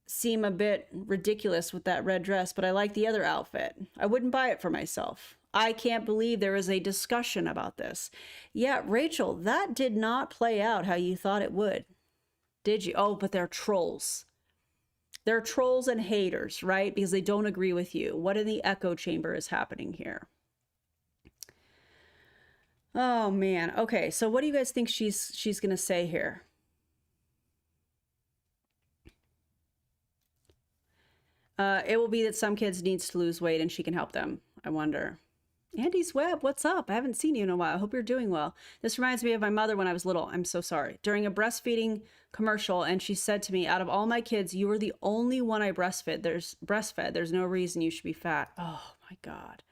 seem a bit ridiculous with that red dress, but I like the other outfit. I wouldn't buy it for myself. I can't believe there is a discussion about this. Yeah, Rachel, that did not play out how you thought it would. Did you? Oh, but they're trolls. They're trolls and haters, right? Because they don't agree with you. What in the echo chamber is happening here? Oh man. Okay, so what do you guys think she's gonna say here? It will be that some kids needs to lose weight and she can help them. I wonder. Andy's Web, what's up? I haven't seen you in a while. I hope you're doing well. This reminds me of my mother when I was little. I'm so sorry. During a breastfeeding commercial, and she said to me, out of all my kids, you are the only one I breastfed. There's no reason you should be fat. Oh my God.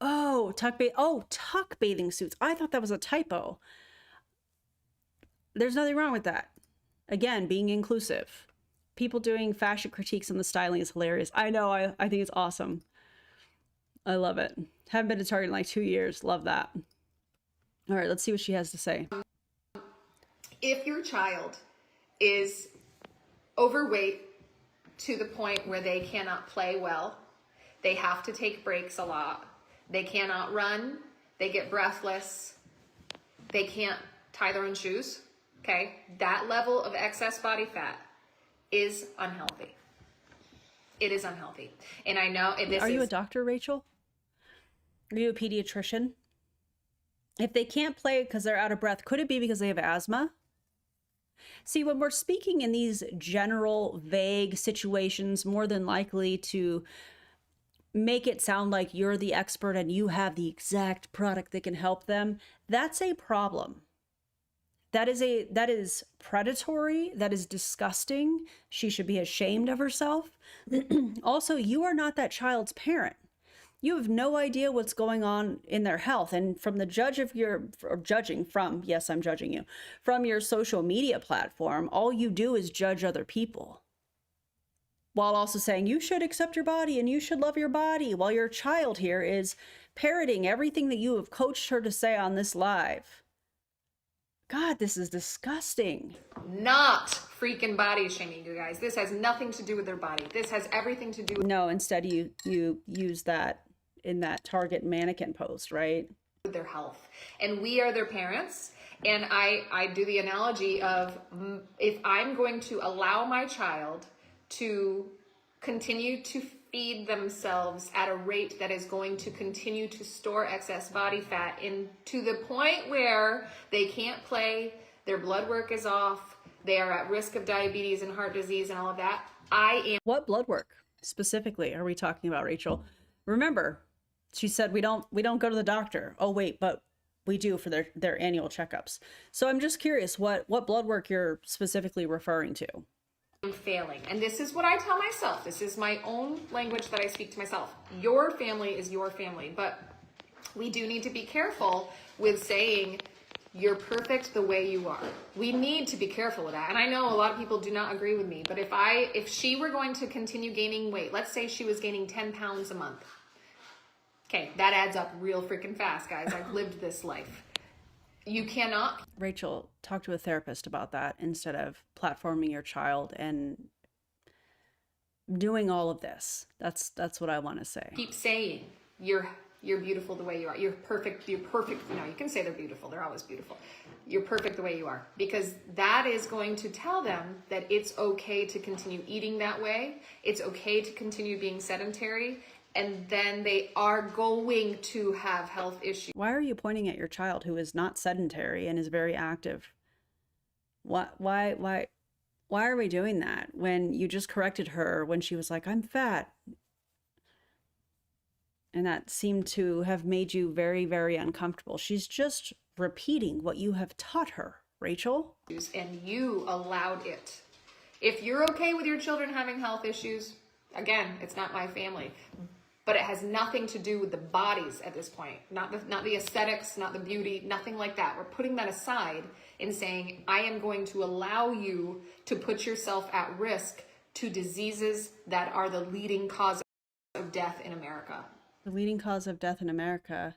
Oh, tuck bathing suits. I thought that was a typo. There's nothing wrong with that. Again, being inclusive. People doing fashion critiques on the styling is hilarious. I know, I think it's awesome. I love it. Haven't been to Target in like 2 years. Love that. All right, let's see what she has to say. If your child is overweight to the point where they cannot play well, they have to take breaks a lot, they cannot run, they get breathless, they can't tie their own shoes, okay? That level of excess body fat is unhealthy. It is unhealthy. And I know this Are you a doctor, Rachel? Are you a pediatrician? If they can't play because they're out of breath, could it be because they have asthma? See, when we're speaking in these general, vague situations, more than likely to make it sound like you're the expert and you have the exact product that can help them, that's a problem. That is predatory. That is disgusting. She should be ashamed of herself. Also, you are not that child's parent. You have no idea what's going on in their health. And from the yes, I'm judging you, from your social media platform, all you do is judge other people. While also saying you should accept your body and you should love your body, while your child here is parroting everything that you have coached her to say on this live. God, this is disgusting. Not freaking body shaming, you guys. This has nothing to do with their body. This has everything to do with... No, instead you use that in that Target mannequin post, right? Their health. And we are their parents. And I do the analogy of if I'm going to allow my child to continue to feed themselves at a rate that is going to continue to store excess body fat in to the point where they can't play, their blood work is off, they are at risk of diabetes and heart disease and all of that. What blood work specifically are we talking about, Rachel? Remember, she said we don't go to the doctor. Oh wait, but we do for their annual checkups. So I'm just curious what blood work you're specifically referring to. Failing. And this is what I tell myself. This is my own language that I speak to myself. Your family is your family, but we do need to be careful with saying you're perfect the way you are. We need to be careful with that. And I know a lot of people do not agree with me, but if she were going to continue gaining weight, let's say she was gaining 10 pounds a month. Okay, that adds up real freaking fast, guys. I've lived this life. You cannot. Rachel, talk to a therapist about that instead of platforming your child and doing all of this. That's what I want to say. Keep saying you're beautiful the way you are. You're perfect. You're perfect. No, you can say they're beautiful. They're always beautiful. You're perfect the way you are, because that is going to tell them that it's okay to continue eating that way. It's okay to continue being sedentary. and then they are going to have health issues. Why are you pointing at your child who is not sedentary and is very active? Why are we doing that when you just corrected her when she was like, I'm fat? And that seemed to have made you very, very uncomfortable. She's just repeating what you have taught her, Rachel. And you allowed it. If you're okay with your children having health issues, again, it's not my family, but it has nothing to do with the bodies at this point. Not the aesthetics, not the beauty, nothing like that. We're putting that aside and saying, I am going to allow you to put yourself at risk to diseases that are the leading cause of death in America. The leading cause of death in America.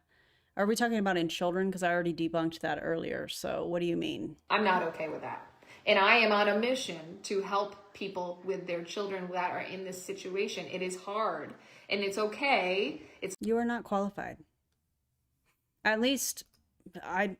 Are we talking about in children? Because I already debunked that earlier. So what do you mean? I'm not okay with that. And I am on a mission to help people with their children that are in this situation. It is hard and it's okay. You are not qualified. At least I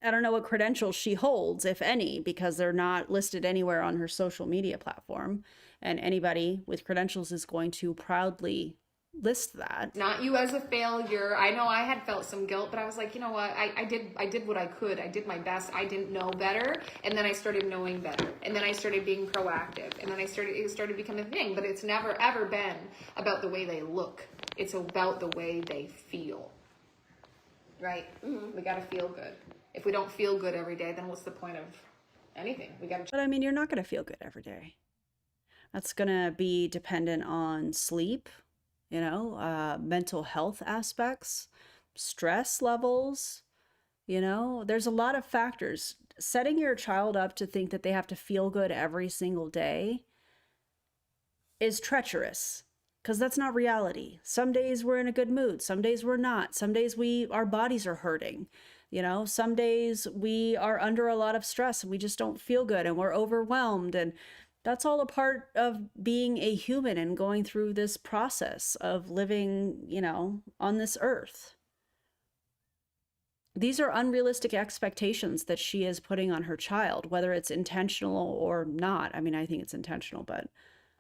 don't know what credentials she holds, if any, because they're not listed anywhere on her social media platform. And anybody with credentials is going to proudly list that. Not you as a failure. I know I had felt some guilt, but I was like, you know what? I did what I could. I did my best. I didn't know better. And then I started knowing better. And then I started being proactive. And then it started becoming a thing. But it's never ever been about the way they look. It's about the way they feel. Right? Mm-hmm. We got to feel good. If we don't feel good every day, then what's the point of anything? We got to. But I mean, you're not going to feel good every day. That's going to be dependent on sleep, mental health aspects, stress levels, there's a lot of factors. Setting your child up to think that they have to feel good every single day is treacherous, because that's not reality. Some days we're in a good mood. Some days we're not. Some days our bodies are hurting. Some days we are under a lot of stress and we just don't feel good and we're overwhelmed, and that's all a part of being a human and going through this process of living, on this earth. These are unrealistic expectations that she is putting on her child, whether it's intentional or not. I mean, I think it's intentional, but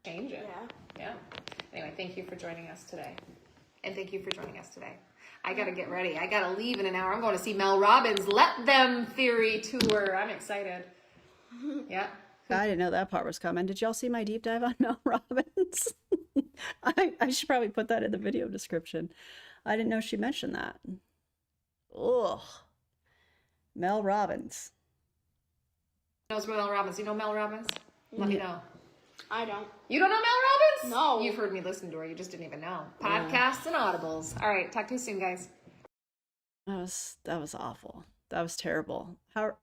change it. Yeah. Anyway, thank you for joining us today. And thank you for joining us today. I got to get ready. I got to leave in an hour. I'm going to see Mel Robbins' Let Them Theory tour. I'm excited. Yeah. I didn't know that part was coming. Did y'all see my deep dive on Mel Robbins? I should probably put that in the video description. I didn't know she mentioned that. Ugh. Mel Robbins. Knows Mel Robbins. You know Mel Robbins? Let me know. I don't. You don't know Mel Robbins? No. You've heard me listen to her. You just didn't even know. Podcasts and audibles. All right. Talk to you soon, guys. That was awful. That was terrible. How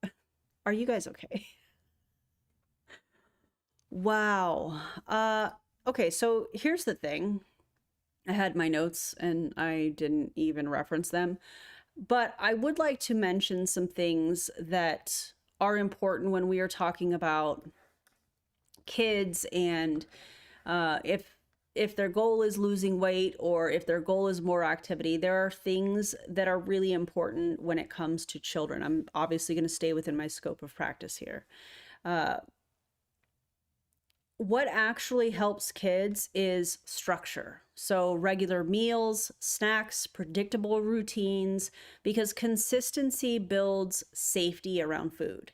are you guys okay? Wow. Okay, so here's the thing. I had my notes and I didn't even reference them, but I would like to mention some things that are important when we are talking about kids, and if their goal is losing weight or if their goal is more activity. There are things that are really important when it comes to children. I'm obviously going to stay within my scope of practice here. What actually helps kids is structure. So regular meals, snacks, predictable routines, because consistency builds safety around food.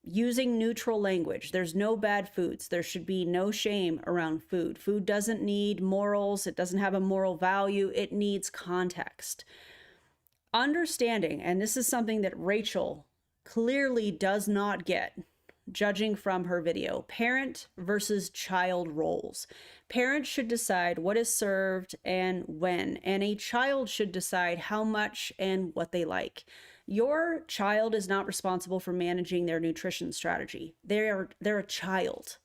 Using neutral language. There's no bad foods. There should be no shame around food. Food doesn't need morals. It doesn't have a moral value. It needs context. Understanding, and this is something that Rachel clearly does not get, judging from her video, parent versus child roles. Parents should decide what is served and when, and a child should decide how much and what they like. Your child is not responsible for managing their nutrition strategy. They're a child.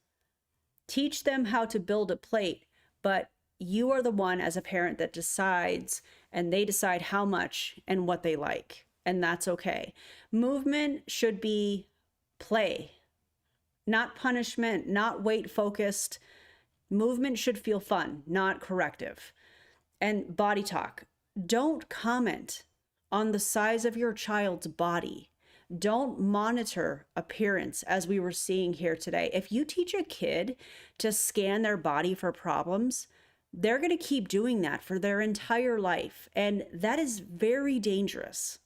Teach them how to build a plate, but you are the one as a parent that decides, and they decide how much and what they like, and that's okay. Movement should be play, not punishment, not weight focused. Movement should feel fun, not corrective. And body talk. Don't comment on the size of your child's body. Don't monitor appearance, as we were seeing here today. If you teach a kid to scan their body for problems, they're going to keep doing that for their entire life. And that is very dangerous.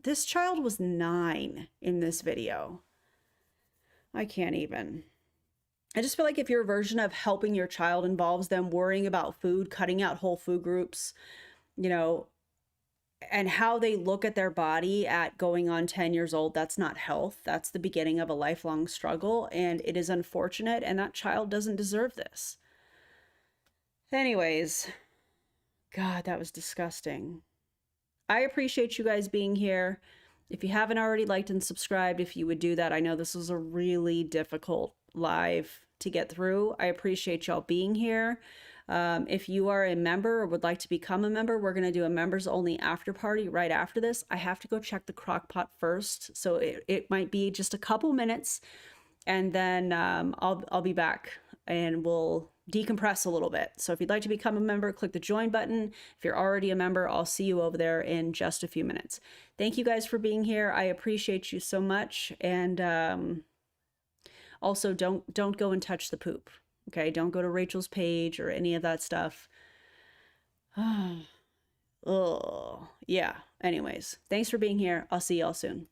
This child was 9 in this video. I can't even. I just feel like if your version of helping your child involves them worrying about food, cutting out whole food groups, you know, and how they look at their body at going on 10 years old, that's not health. That's the beginning of a lifelong struggle. And it is unfortunate. And that child doesn't deserve this. Anyways, God, that was disgusting. I appreciate you guys being here. If you haven't already liked and subscribed, if you would do that. I know this was a really difficult live to get through. I appreciate y'all being here. If you are a member or would like to become a member, we're going to do a members only after party right after this. I have to go check the crock pot first, so it might be just a couple minutes, and then I'll be back and we'll decompress a little bit. So if you'd like to become a member, click the join button. If you're already a member, I'll see you over there in just a few minutes. Thank you guys for being here. I appreciate you so much. And also don't go and touch the poop. Okay, don't go to Rachel's page or any of that stuff. Oh, yeah. Anyways, thanks for being here. I'll see y'all soon.